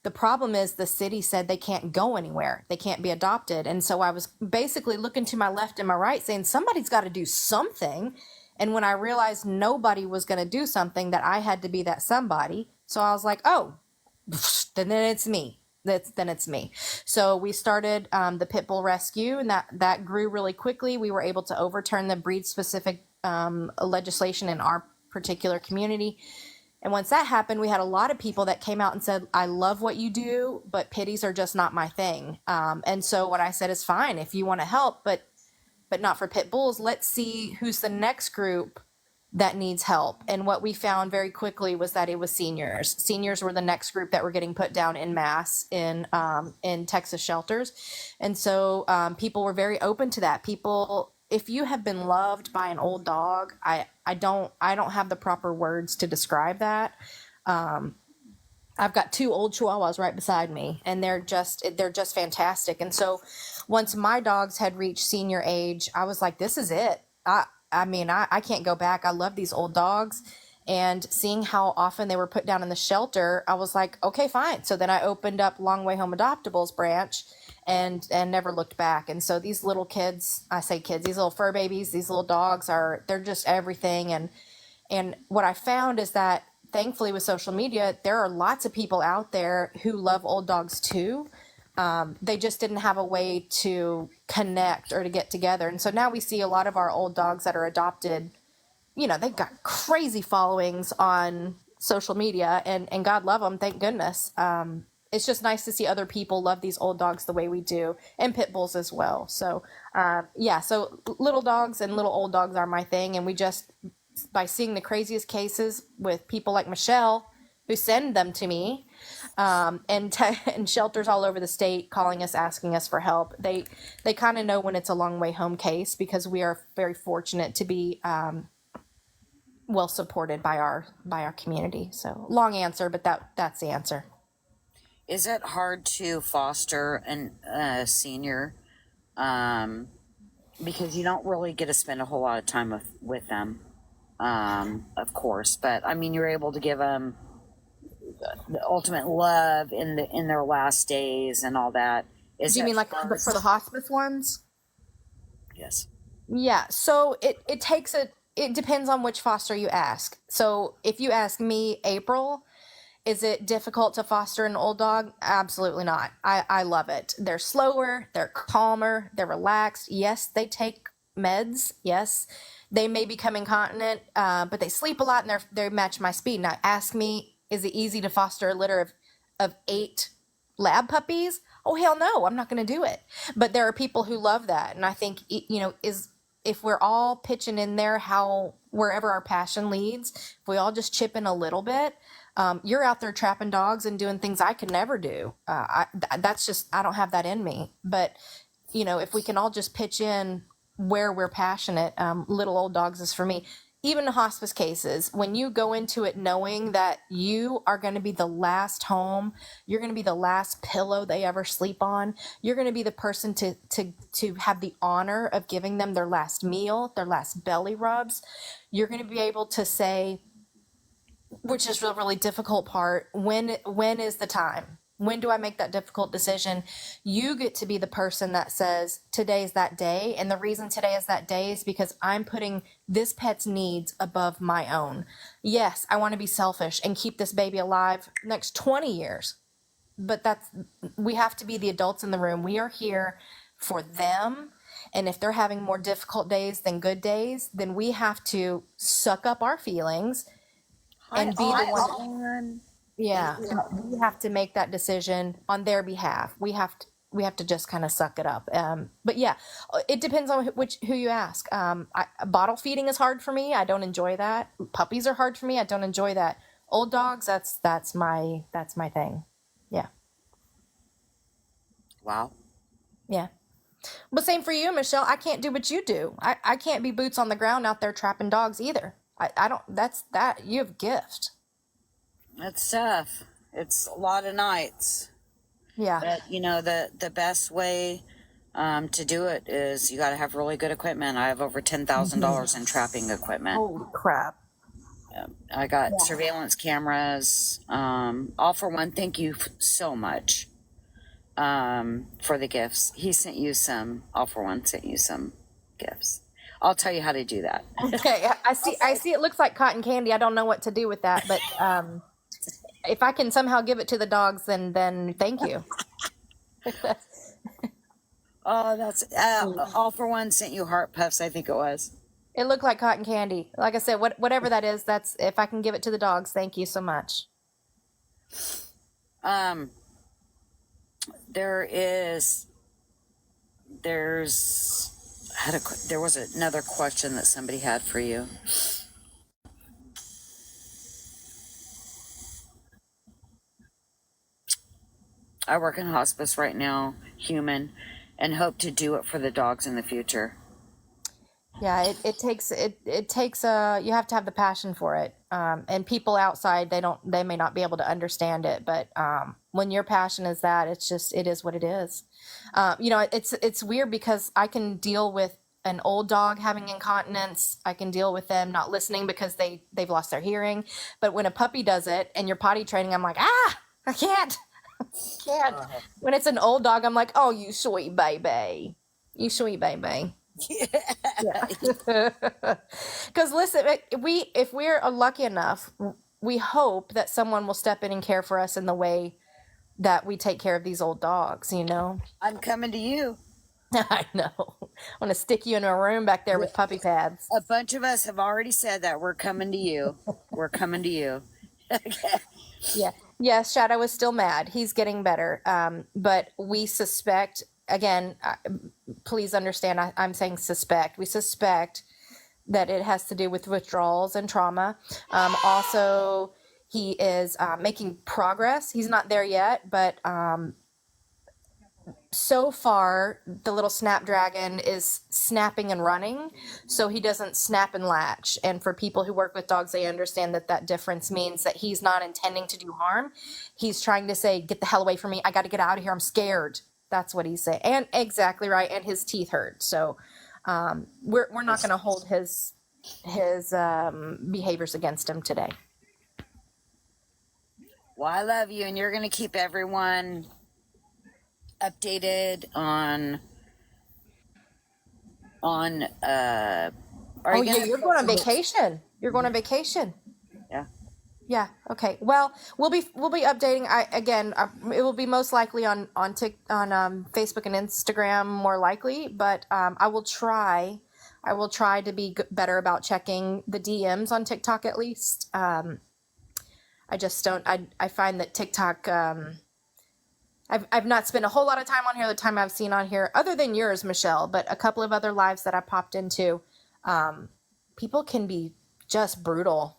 The problem is the city said they can't go anywhere. They can't be adopted. And so I was basically looking to my left and my right saying, somebody's got to do something. And when I realized nobody was going to do something, that I had to be that somebody. So I was like, oh, then it's me. Then it's me. So we started the pit bull rescue, and that grew really quickly. We were able to overturn the breed specific legislation in our particular community. And once that happened, we had a lot of people that came out and said, I love what you do, but pitties are just not my thing. And so what I said is, fine, if you want to help, but not for pit bulls, let's see who's the next group that needs help. And what we found very quickly was that it was seniors. Seniors were the next group that were getting put down en masse in Texas shelters. And so people were very open to that. People, if you have been loved by an old dog, I don't have the proper words to describe that. I've got two old Chihuahuas right beside me, and they're just fantastic. And so once my dogs had reached senior age, I was like, this is it. I can't go back. I love these old dogs. And seeing how often they were put down in the shelter, I was like, okay, fine. So then I opened up Long Way Home Adoptables branch and never looked back. And so these little kids, I say kids, these little fur babies, these little dogs they're just everything. And what I found is that thankfully with social media, there are lots of people out there who love old dogs too. They just didn't have a way to connect or to get together. And so now we see a lot of our old dogs that are adopted, they've got crazy followings on social media, and God love them. Thank goodness. It's just nice to see other people love these old dogs the way we do, and pit bulls as well. So, so little dogs and little old dogs are my thing. And we just, by seeing the craziest cases with people like Michelle, who send them to me, and shelters all over the state calling us, asking us for help. They kind of know when it's a Long Way Home case, because we are very fortunate to be well supported by our community. So long answer, but that's the answer. Is it hard to foster a senior? Because you don't really get to spend a whole lot of time with them, of course. But I mean, you're able to give them the ultimate love in their last days and all that. Do you mean like for the hospice ones? Yes. Yeah. So it depends on which foster you ask. So if you ask me, April, Is it difficult to foster an old dog? Absolutely not. I love it. They're slower, they're calmer, they're relaxed. Yes, they take meds. Yes, they may become incontinent, but they sleep a lot and they match my speed. Now, ask me, is it easy to foster a litter of 8 lab puppies? Oh, hell no, I'm not going to do it. But there are people who love that. And I think, if we're all pitching in there, wherever our passion leads, if we all just chip in a little bit, you're out there trapping dogs and doing things I could never do. That's just, I don't have that in me. But, if we can all just pitch in where we're passionate, little old dogs is for me. Even in hospice cases, when you go into it knowing that you are going to be the last home, you're going to be the last pillow they ever sleep on, you're going to be the person to have the honor of giving them their last meal, their last belly rubs, you're going to be able to say, which is the really difficult part, when is the time? When do I make that difficult decision? You get to be the person that says, today's that day. And the reason today is that day is because I'm putting this pet's needs above my own. Yes, I want to be selfish and keep this baby alive next 20 years. But we have to be the adults in the room. We are here for them. And if they're having more difficult days than good days, then we have to suck up our feelings and be the one. Yeah, we have to make that decision on their behalf. We have to just kind of suck it up. But yeah, it depends on who you ask. Bottle feeding is hard for me. I don't enjoy that. Puppies are hard for me. I don't enjoy that. Old dogs, that's my thing. Yeah. Wow. Yeah. But same for you, Michelle. I can't do what you do. I can't be boots on the ground out there trapping dogs either. I don't. You have gift. It's tough. It's a lot of nights. Yeah. But the best way to do it is you got to have really good equipment. I have over $10,000 in trapping equipment. Holy crap. I got surveillance cameras. All for One, thank you so much for the gifts. He sent you some. All for One sent you some gifts. I'll tell you how to do that. Okay, I see. It looks like cotton candy. I don't know what to do with that, but if I can somehow give it to the dogs, then thank you. Oh, that's All for One sent you heart puffs. I think it was. It looked like cotton candy. Like I said, whatever that is, that's if I can give it to the dogs. Thank you so much. There was another question that somebody had for you. I work in hospice right now, human, and hope to do it for the dogs in the future. Yeah, it takes you have to have the passion for it. And people outside, they may not be able to understand it, but when your passion is that, it is what it is. It's weird because I can deal with an old dog having incontinence. I can deal with them not listening because they've lost their hearing. But when a puppy does it and you're potty training, I'm like, I can't. When it's an old dog, I'm like, oh, you sweet baby. You sweet baby. Yeah. Because listen, if we're lucky enough, we hope that someone will step in and care for us in the way that we take care of these old dogs, I'm coming to you. I know. I want to stick you in a room back there with puppy pads. A bunch of us have already said that. We're coming to you. We're coming to you. Yeah. Yes, Shadow is still mad. He's getting better. But we suspect, again, please understand, I'm saying suspect. We suspect that it has to do with withdrawals and trauma. Also, he is making progress. He's not there yet, but so far, the little snapdragon is snapping and running, so he doesn't snap and latch. And for people who work with dogs, they understand that difference means that he's not intending to do harm. He's trying to say, get the hell away from me. I got to get out of here. I'm scared. That's what he's saying. And exactly right. And his teeth hurt. So we're not going to hold his behaviors against him today. Well, I love you, and you're going to keep everyone updated on you're going on vacation. You're going on vacation. Yeah. Yeah. Okay. Well, we'll be updating. It will be most likely on Facebook and Instagram, more likely. But I will try. I will try to be better about checking the DMs on TikTok at least. I just don't. I find that TikTok. I've not spent a whole lot of time on here. The time I've seen on here, other than yours, Michelle, but a couple of other lives that I popped into, people can be just brutal.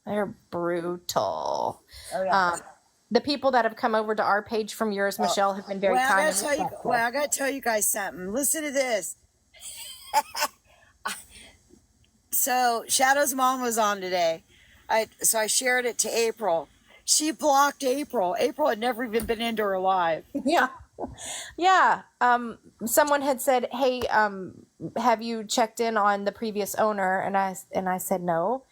They're brutal. Oh yeah. The people that have come over to our page from yours, Michelle, have been very Well, kind I and gotta tell you. respectful. Well, I gotta tell you guys something. Listen to this. So Shadow's mom was on today. So I shared it to April. She blocked April. April had never even been into her live. Yeah. Yeah. Someone had said, "Hey, have you checked in on the previous owner?" And I said no.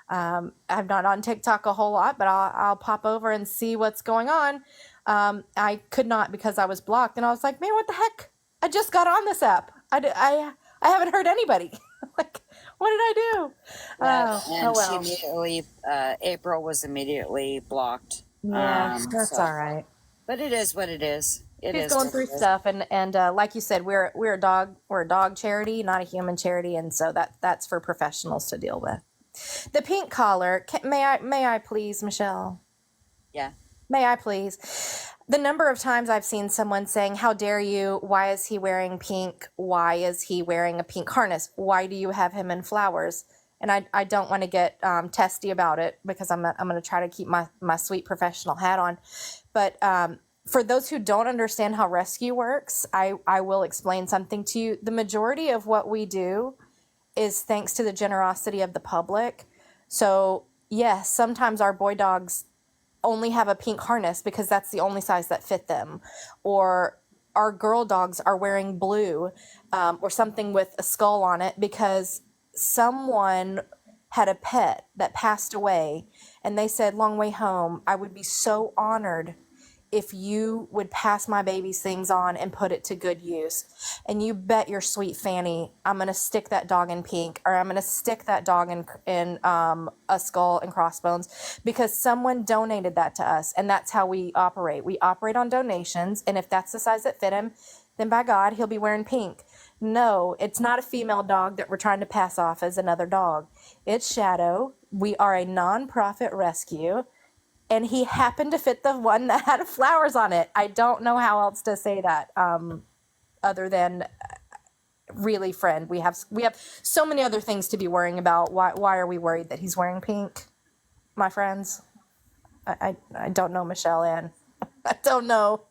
I'm not on TikTok a whole lot, but I'll pop over and see what's going on. I could not because I was blocked, and I was like, man, what the heck? I just got on this app. I haven't heard anybody. Like, what did I do? Yeah, Oh and well. she immediately, April was immediately blocked. Yeah, that's So- all right. But it is what it is. It He's is going what through it is. stuff, and like you said, we're a dog charity, not a human charity, and so that's for professionals to deal with. The pink collar, may I please, Michelle? Yeah. May I please? The number of times I've seen someone saying, "How dare you? Why is he wearing pink? Why is he wearing a pink harness? Why do you have him in flowers?" And I don't want to get testy about it because I'm going to try to keep my sweet professional hat on. But for those who don't understand how rescue works, I will explain something to you. The majority of what we do is thanks to the generosity of the public. So yes, sometimes our boy dogs only have a pink harness because that's the only size that fit them, or our girl dogs are wearing blue or something with a skull on it because someone had a pet that passed away, and they said, "Long way home, I would be so honored if you would pass my baby's things on and put it to good use." And you bet your sweet Fanny, I'm going to stick that dog in pink, or I'm going to stick that dog in a skull and crossbones, because someone donated that to us. And that's how we operate. We operate on donations. And if that's the size that fit him, then by God, he'll be wearing pink. No, it's not a female dog that we're trying to pass off as another dog. It's Shadow. We are a nonprofit rescue. And he happened to fit the one that had flowers on it. I don't know how else to say that, other than really, friend. We have so many other things to be worrying about. Why are we worried that he's wearing pink, my friends? I don't know, Michelle Ann. I don't know.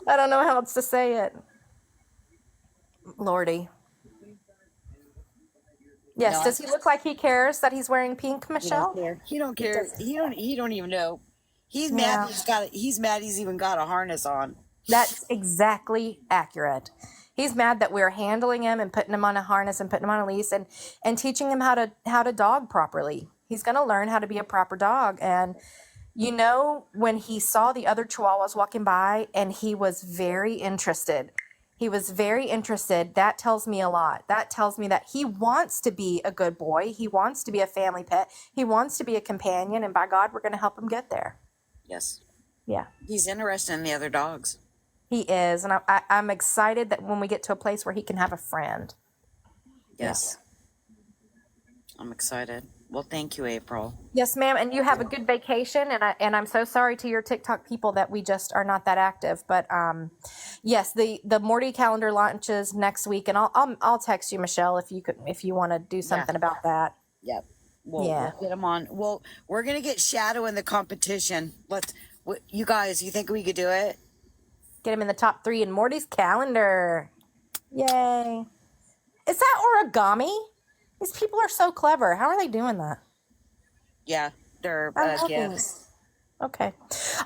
I don't know how else to say it. Lordy. Yes. No, Does he look like he cares that he's wearing pink, Michelle? He don't care. He don't even know. He's Yeah. mad. He's mad. He's even got a harness on. That's exactly accurate. He's mad that we're handling him and putting him on a harness and putting him on a leash and teaching him how to dog properly. He's going to learn how to be a proper dog. And you know, when he saw the other Chihuahuas walking by and he was very interested. He was very interested. That tells me a lot. That tells me that he wants to be a good boy. He wants to be a family pet. He wants to be a companion. And by God, we're going to help him get there. Yes. Yeah. He's interested in the other dogs. He is, and I'm excited that when we get to a place where he can have a friend. Yes. I'm excited. Well, thank you, April. Yes, ma'am, and you have a good vacation, and I'm so sorry to your TikTok people that we just are not that active. But yes, the Morty calendar launches next week, and I'll text you, Michelle, if you want to do something about that. Yep. We'll get him on. Well, we're gonna get Shadow in the competition. You guys, you think we could do it? Get him in the top 3 in Morty's calendar. Yay! Is that origami? These people are so clever. How are they doing that? Yeah, they're I love gifts. these. Okay.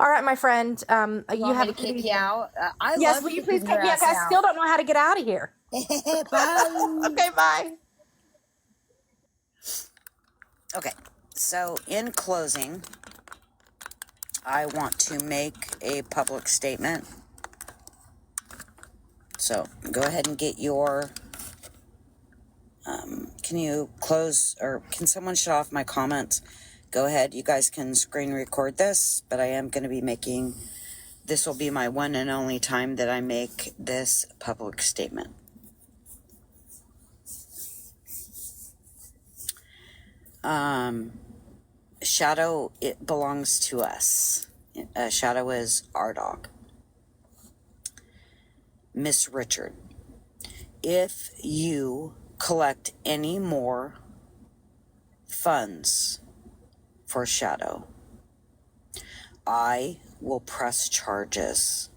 All right, my friend. You Want have me a to kick good you out? I Yes, love will you kicking please your take me out? ass I still don't know how to get out of here. Bye. Okay, bye. Okay, so in closing, I want to make a public statement. So go ahead and get your. Can you close, or can someone shut off my comments? go ahead. You guys can screen record this, but I am going to be making, this will be my one and only time that I make this public statement. Shadow, it belongs to us. Shadow is our dog. Miss Richard, if you collect any more funds for Shadow, I will press charges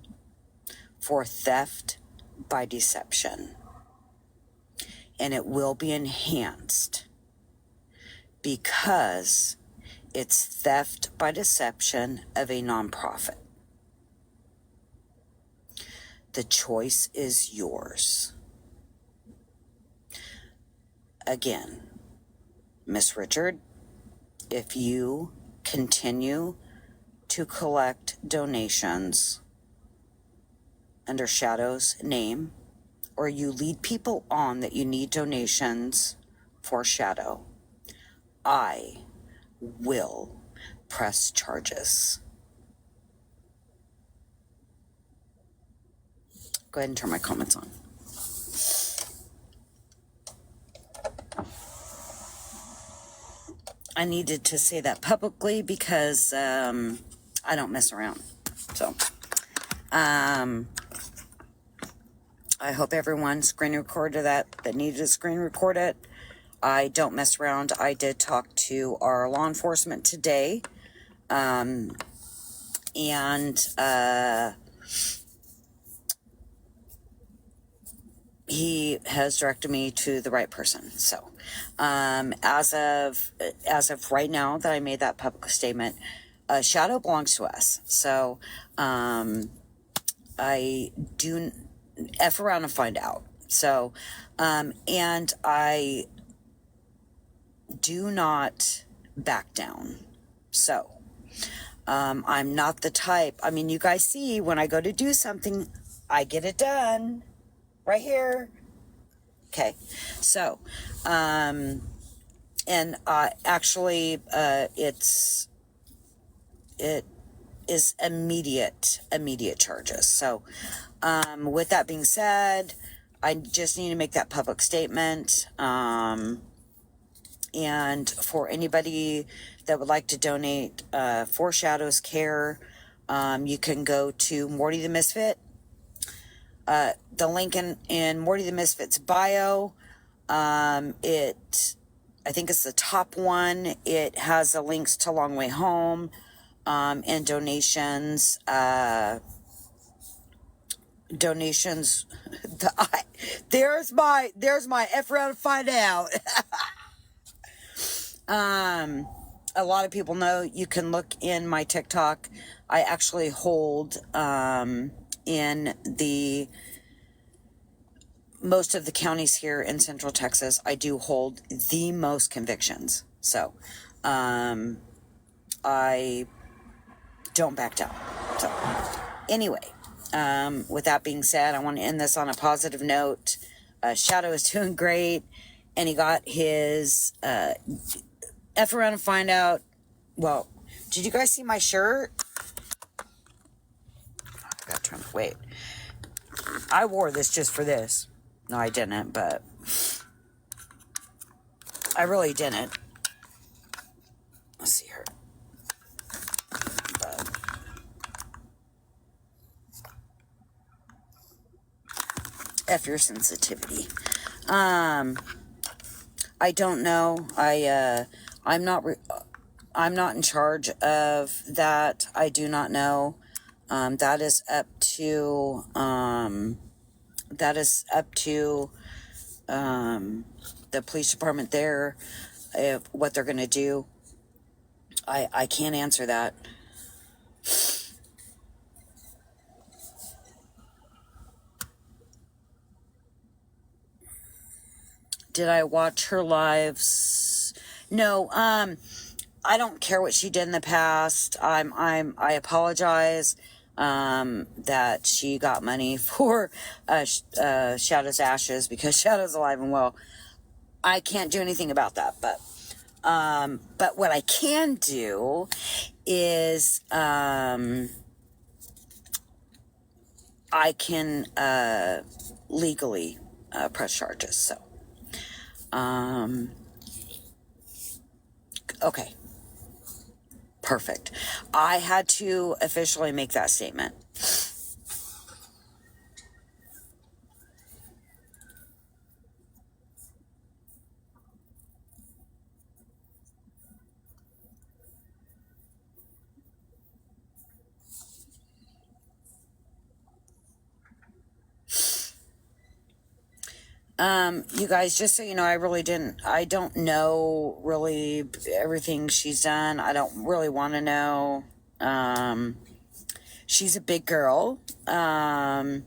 for theft by deception, and it will be enhanced because it's theft by deception of a nonprofit. The choice is yours. Again, Miss Richard, if you continue to collect donations under Shadow's name, or you lead people on that you need donations for Shadow, I will press charges. Go ahead and turn my comments on. I needed to say that publicly because I don't mess around. So I hope everyone screen recorded that needed to screen record it. I don't mess around. I did talk to our law enforcement today, and he has directed me to the right person. So as of right now that I made that public statement, Shadow belongs to us. So I do F around and find out. So and I do not back down. So I'm not the type, I mean, you guys see when I go to do something, I get it done right here. Okay. So and actually it is immediate charges. So with that being said, I just need to make that public statement. And for anybody that would like to donate for Shadow's care, you can go to Morty the Misfit. The link in Morty the Misfit's bio, I think it's the top one. It has the links to Long Way Home, and donations. There's my F around to find out. A lot of people know, you can look in my TikTok. I actually hold in the most of the counties here in Central Texas. I do hold the most convictions. So I don't back down. So anyway, with that being said, I want to end this on a positive note. Shadow is doing great, and he got his F around and find out. Well, did you guys see my shirt? I gotta turn. Wait, I wore this just for this. No, I didn't, but I really didn't. Let's see here. But F your sensitivity. I don't know. I'm not in charge of that. I do not know. That is up to the police department there, what they're going to do. I can't answer that. Did I watch her lives? No. I don't care what she did in the past. I apologize that she got money for Shadow's ashes, because Shadow's alive and well. I can't do anything about that, but But what I can do is I can legally press charges. So, okay, perfect. I had to officially make that statement. You guys, just so you know, I don't know really everything she's done. I don't really want to know. She's a big girl, and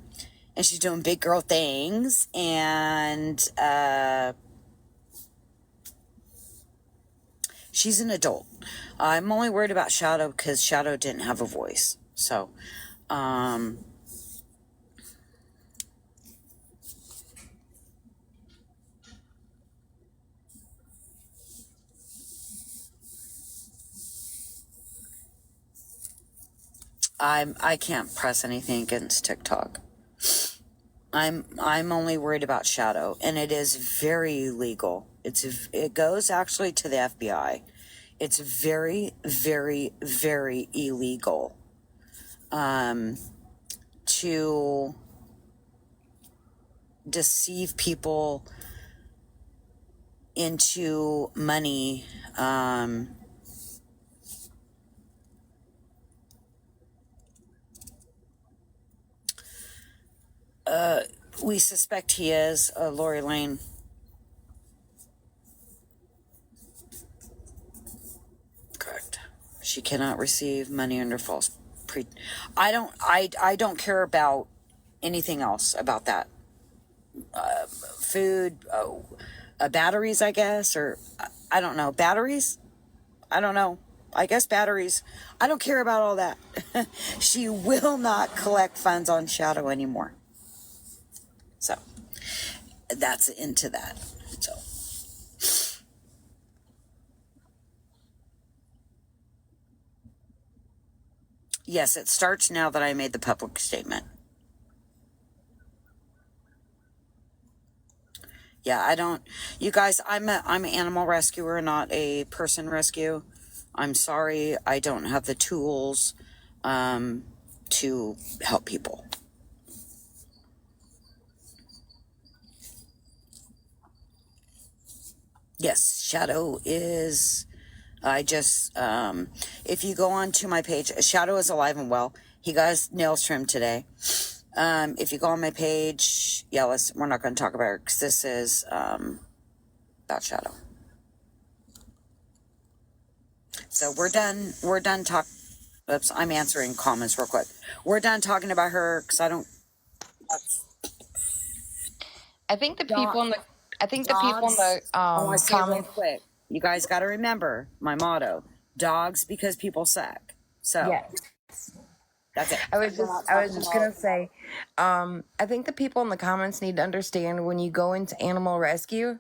she's doing big girl things, and she's an adult. I'm only worried about Shadow because Shadow didn't have a voice. So, I can't press anything against TikTok. I'm only worried about Shadow, and it is very illegal. It goes actually to the FBI. It's very, very, very illegal to deceive people into money. We suspect he is Lori Lane. Correct. She cannot receive money under false pre. I don't care about anything else about that. Food, batteries, I guess, or I don't know. Batteries? I don't know. I guess batteries. I don't care about all that. She will not collect funds on Shadow anymore. So that's into that. So yes, it starts now that I made the public statement. Yeah, I don't. You guys, I'm an animal rescuer, not a person rescue. I'm sorry, I don't have the tools to help people. Yes, Shadow is. I just if you go on to my page, Shadow is alive and well. He got his nails trimmed today. If you go on my page, yeah, we're not going to talk about it because this is about Shadow. So we're done. Oops, I'm answering comments real quick. We're done talking about her because I don't. I think the people in the I want to say real comments. quick. You guys got to remember my motto: dogs because people suck. So Yes. that's it. I was just gonna say, I think the people in the comments need to understand when you go into animal rescue,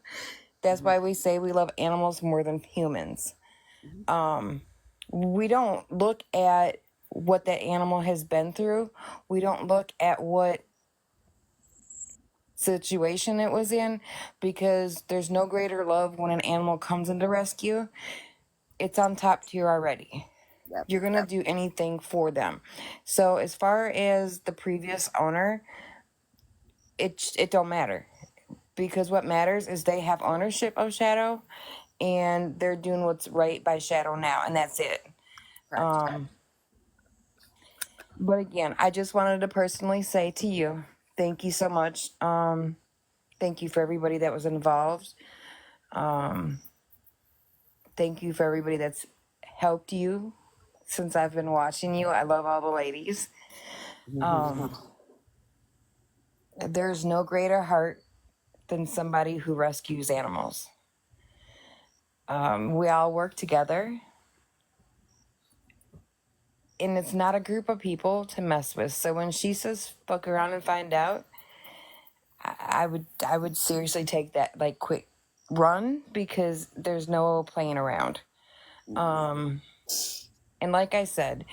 that's why we say we love animals more than humans. We don't look at what that animal has been through. We don't look at what situation it was in, because there's no greater love when an animal comes into rescue. It's on top tier already. Yep. You're gonna do anything for them. So as far as the previous owner, it don't matter, because what matters is they have ownership of Shadow, and they're doing what's right by Shadow now, and that's it. But again, I just wanted to personally say to you, thank you so much. Thank you for everybody that was involved. Thank you for everybody that's helped you since I've been watching you. I love all the ladies. There's no greater heart than somebody who rescues animals. We all work together. And it's not a group of people to mess with. So when she says fuck around and find out, I would seriously take that like quick run because there's no playing around. And like I said,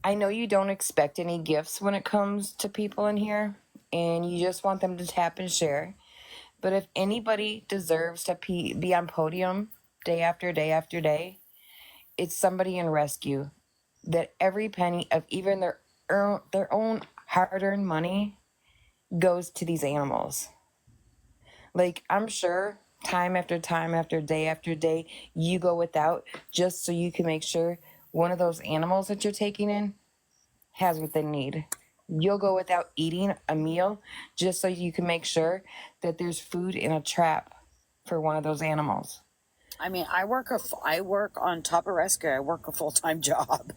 I know you don't expect any gifts when it comes to people in here, and you just want them to tap and share. But if anybody deserves to be on podium day after day after day, it's somebody in rescue. That every penny of even their own hard-earned money goes to these animals. Like, I'm sure time after time after day, you go without just so you can make sure one of those animals that you're taking in has what they need. You'll go without eating a meal just so you can make sure that there's food in a trap for one of those animals. I mean, I work on top of rescue. I work a full-time job.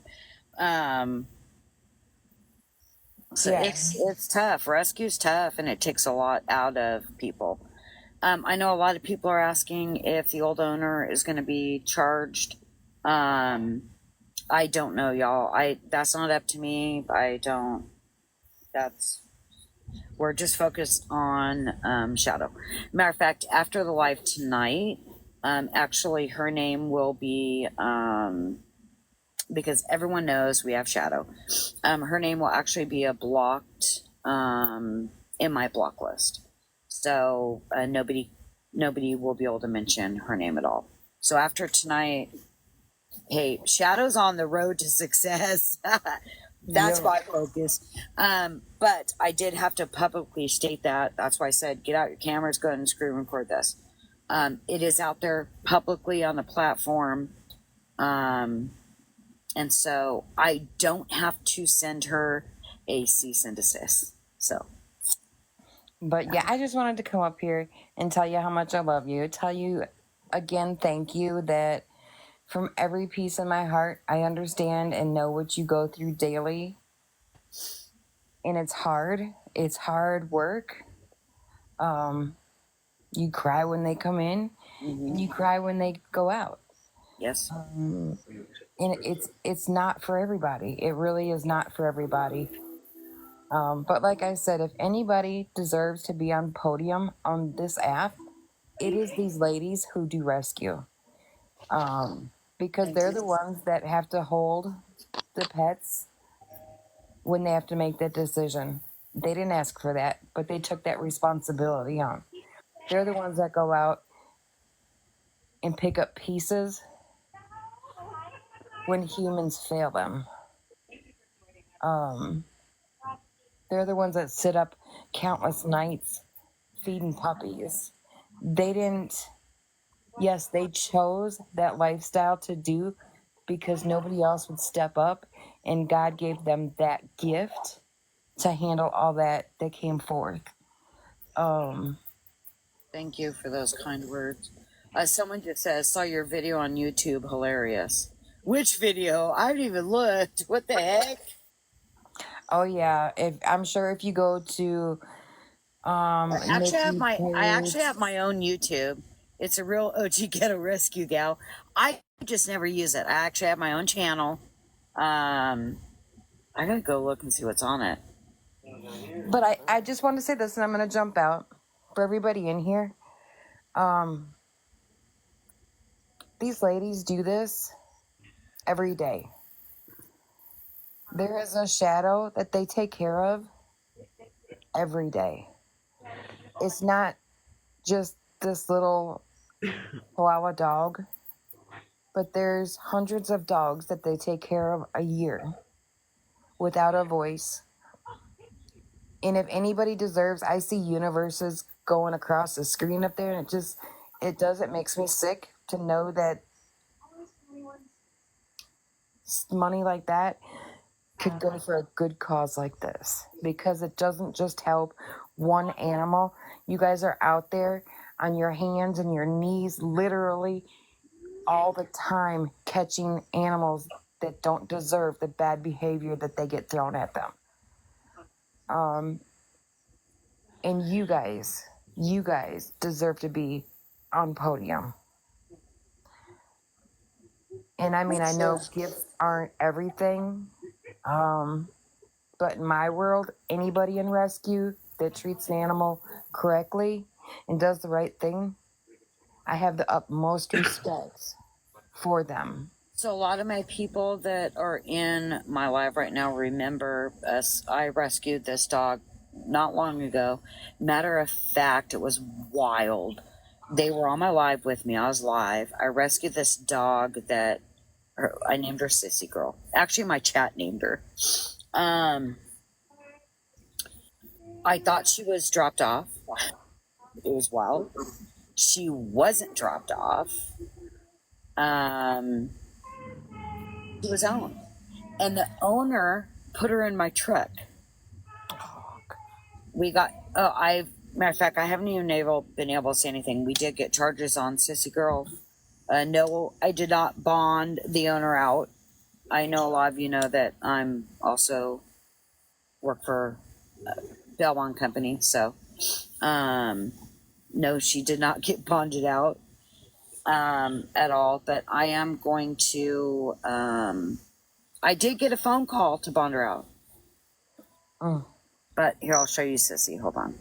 So Yeah. it's tough. Rescue's tough, and it takes a lot out of people. I know a lot of people are asking if the old owner is going to be charged. I don't know, y'all. That's not up to me. We're just focused on Shadow. Matter of fact, after the live tonight, actually her name will be because everyone knows we have Shadow. Her name will actually be blocked in my block list. So nobody will be able to mention her name at all. So after tonight, hey, Shadow's on the road to success. That's my focus. But I did have to publicly state that. That's why I said, get out your cameras, go ahead and screen record this. It is out there publicly on the platform. And so I don't have to send her a cease and desist. So. But yeah, I just wanted to come up here and tell you how much I love you. Tell you again, thank you, that from every piece of my heart, I understand and know what you go through daily. And it's hard. It's hard work. You cry when they come in, and you cry when they go out. Yes. And it's not for everybody. It really is not for everybody. But like I said, if anybody deserves to be on podium on this app, it is these ladies who do rescue. Because they're the ones that have to hold the pets when they have to make that decision. They didn't ask for that, but they took that responsibility on. They're the ones that go out and pick up pieces when humans fail them. They're the ones that sit up countless nights feeding puppies. They didn't, yes, they chose that lifestyle to do because nobody else would step up, and God gave them that gift to handle all that came forth. Thank you for those kind words. Someone just says, saw your video on YouTube, hilarious. Which video? I haven't even looked. What the heck? Oh yeah, I'm sure if you go to I actually Nikki have my own YouTube. It's a real OG Ghetto Rescue Gal. I just never use it. I actually have my own channel. I gotta go look and see what's on it. But I just want to say this, and I'm gonna jump out for everybody in here. These ladies do this every day. There is a shadow that they take care of every day. It's not just this little Chihuahua dog, but there's hundreds of dogs that they take care of a year without a voice. And if anybody deserves, I see universes going across the screen up there, and it makes me sick to know that money like that could go for a good cause like this, because it doesn't just help one animal. You guys are out there on your hands and your knees literally all the time catching animals that don't deserve the bad behavior that they get thrown at them. And you guys deserve to be on podium. And I mean, I know gifts aren't everything, but in my world, anybody in rescue that treats an animal correctly and does the right thing, I have the utmost respect for them. So a lot of my people that are in my live right now remember us. I rescued this dog not long ago. Matter of fact, it was wild. They were on my live with me. I was live. I rescued this dog that I named her Sissy Girl. Actually, my chat named her. I thought she was dropped off. It was wild. She wasn't dropped off. She was owned, and the owner put her in my truck. We got. Matter of fact, I haven't even been able to say anything. We did get charges on Sissy Girl. No, I did not bond the owner out. I know a lot of you know that I'm also work for bail bond company, so no, she did not get bonded out at all. But I am going to. I did get a phone call to bond her out. Mm. But here, I'll show you Sissy. Hold on.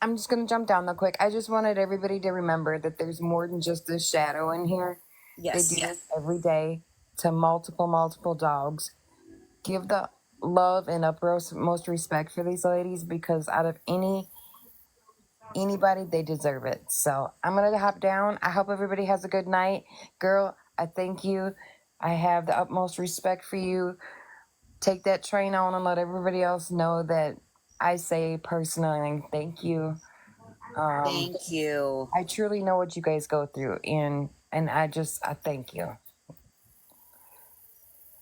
I'm just gonna jump down real quick. I just wanted everybody to remember that there's more than just a shadow in here. Yes. They do this every day to multiple dogs. Give the love and utmost respect for these ladies, because out of anybody, they deserve it. So I'm gonna hop down. I hope everybody has a good night. Girl, I thank you. I have the utmost respect for you. Take that train on and let everybody else know that I say personally thank you. Thank you. I truly know what you guys go through, and I thank you. All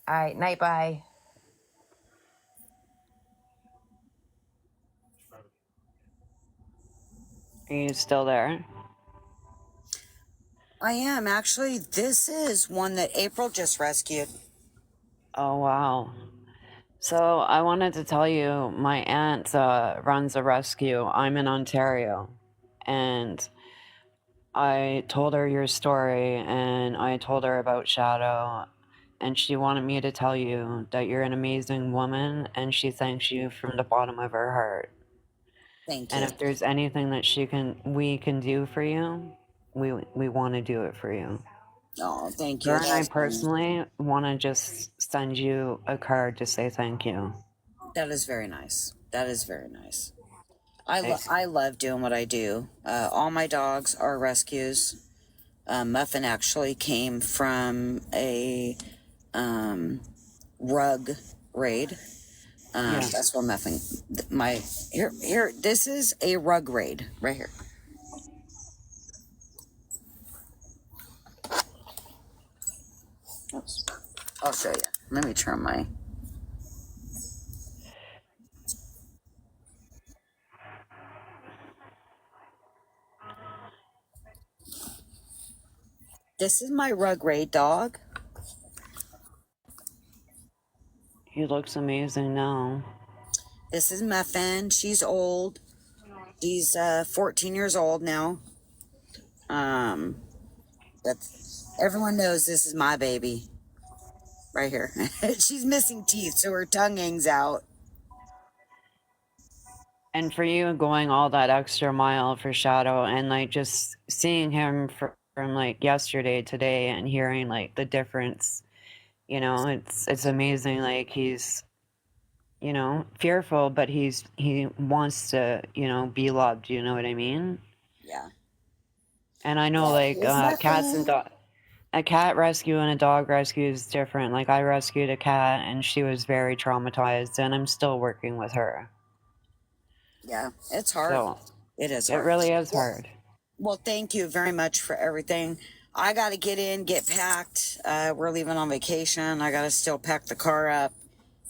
right, night, bye. Are you still there? I am actually. This is one that April just rescued. Oh, wow. So I wanted to tell you, my aunt runs a rescue. I'm in Ontario, and I told her your story, and I told her about Shadow, and she wanted me to tell you that you're an amazing woman, and she thanks you from the bottom of her heart. Thank And you. if there's anything that we can do for you, we want to do it for you. Oh, thank you. Her and I That's- personally want to just send you a card to say thank you. That is very nice. That is very nice. Thanks. I love doing what I do. All my dogs are rescues. Muffin actually came from a rug raid. Yeah. That's where Muffin. Here. This is a rug raid right here. Oops. I'll show you. Let me turn my. This is my rug raid dog. He looks amazing now. This is Muffin. She's old. She's 14 years old now. That's everyone knows this is my baby. Right here. She's missing teeth, so her tongue hangs out. And for you going all that extra mile for Shadow, and like just seeing him from like yesterday, today, and hearing like the difference, you know, it's amazing. Like he's, you know, fearful, but he wants to, you know, be loved. You know what I mean? Yeah. And I know like cats and dogs. A cat rescue and a dog rescue is different. Like I rescued a cat and she was very traumatized, and I'm still working with her. Yeah, it's hard. So It is it hard. really is hard. Well, thank you very much for everything. I got to get packed. We're leaving on vacation. I got to still pack the car up.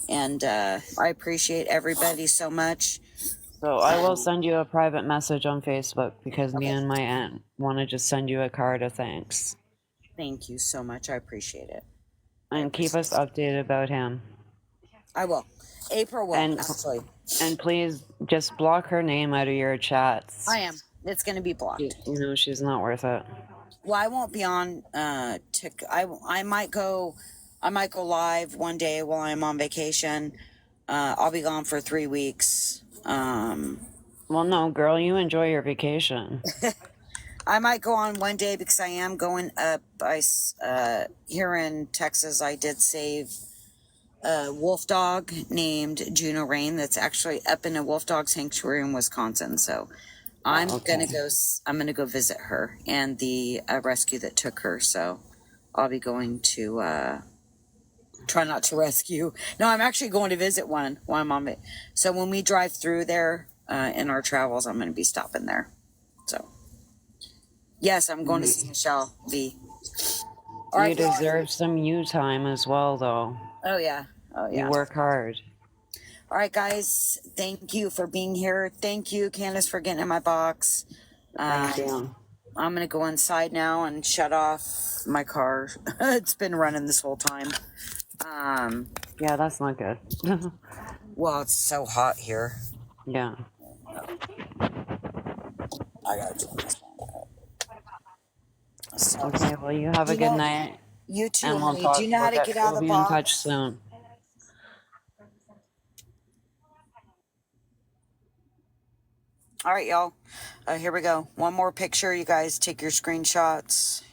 And I appreciate everybody so much. So I will send you a private message on Facebook, because me and my aunt want to just send you a card of thanks. Thank you so much. I appreciate it. And keep us updated about him. I will. April will, And- actually. And please just block her name out of your chats. I am. It's going to be blocked. You know, she's not worth it. Well, I won't be on. I might go live one day while I'm on vacation. I'll be gone for 3 weeks. Well, no, girl, you enjoy your vacation. I might go on one day because I am going up. Here in Texas, I did save a wolf dog named Juno Rain that's actually up in a wolf dog sanctuary in Wisconsin. So I'm Okay. gonna go visit her and the rescue that took her. So I'll be going to try not to rescue. No, I'm actually going to visit one while I'm on it. So when we drive through there in our travels, I'm going to be stopping there. So yes, I'm going to see Michelle V. All You right, y'all. deserve some you time as well, though. Oh yeah. Oh You yeah. work hard. All right, guys. Thank you for being here. Thank you, Candace, for getting in my box. Thank you. I'm gonna go inside now and shut off my car. It's been running this whole time. Yeah, that's not good. Well, it's so hot here. Yeah. I gotta turn this on. So, Okay, well, you have a You good know- night. you too, And we'll honey. talk. Do you know how to get out We'll of the be in box? touch soon. All right, y'all. Here we go. One more picture. You guys take your screenshots.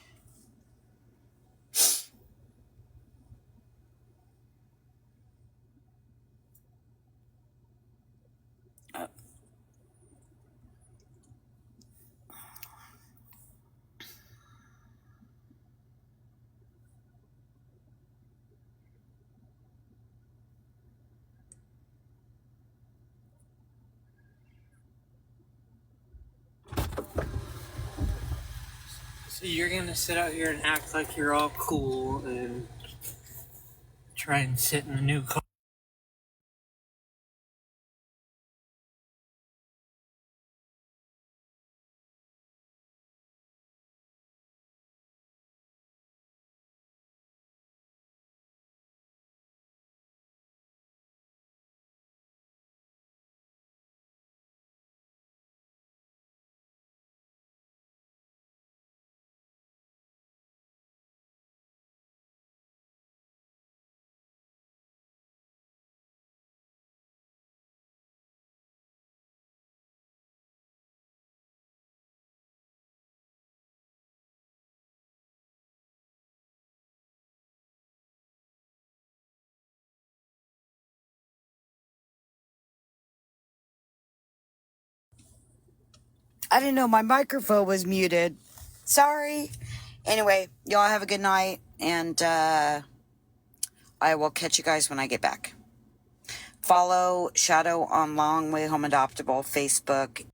So you're gonna sit out here and act like you're all cool and try and sit in the new car. I didn't know my microphone was muted. Sorry. Anyway, y'all have a good night, and I will catch you guys when I get back. Follow Shadow on Long Way Home Adoptable Facebook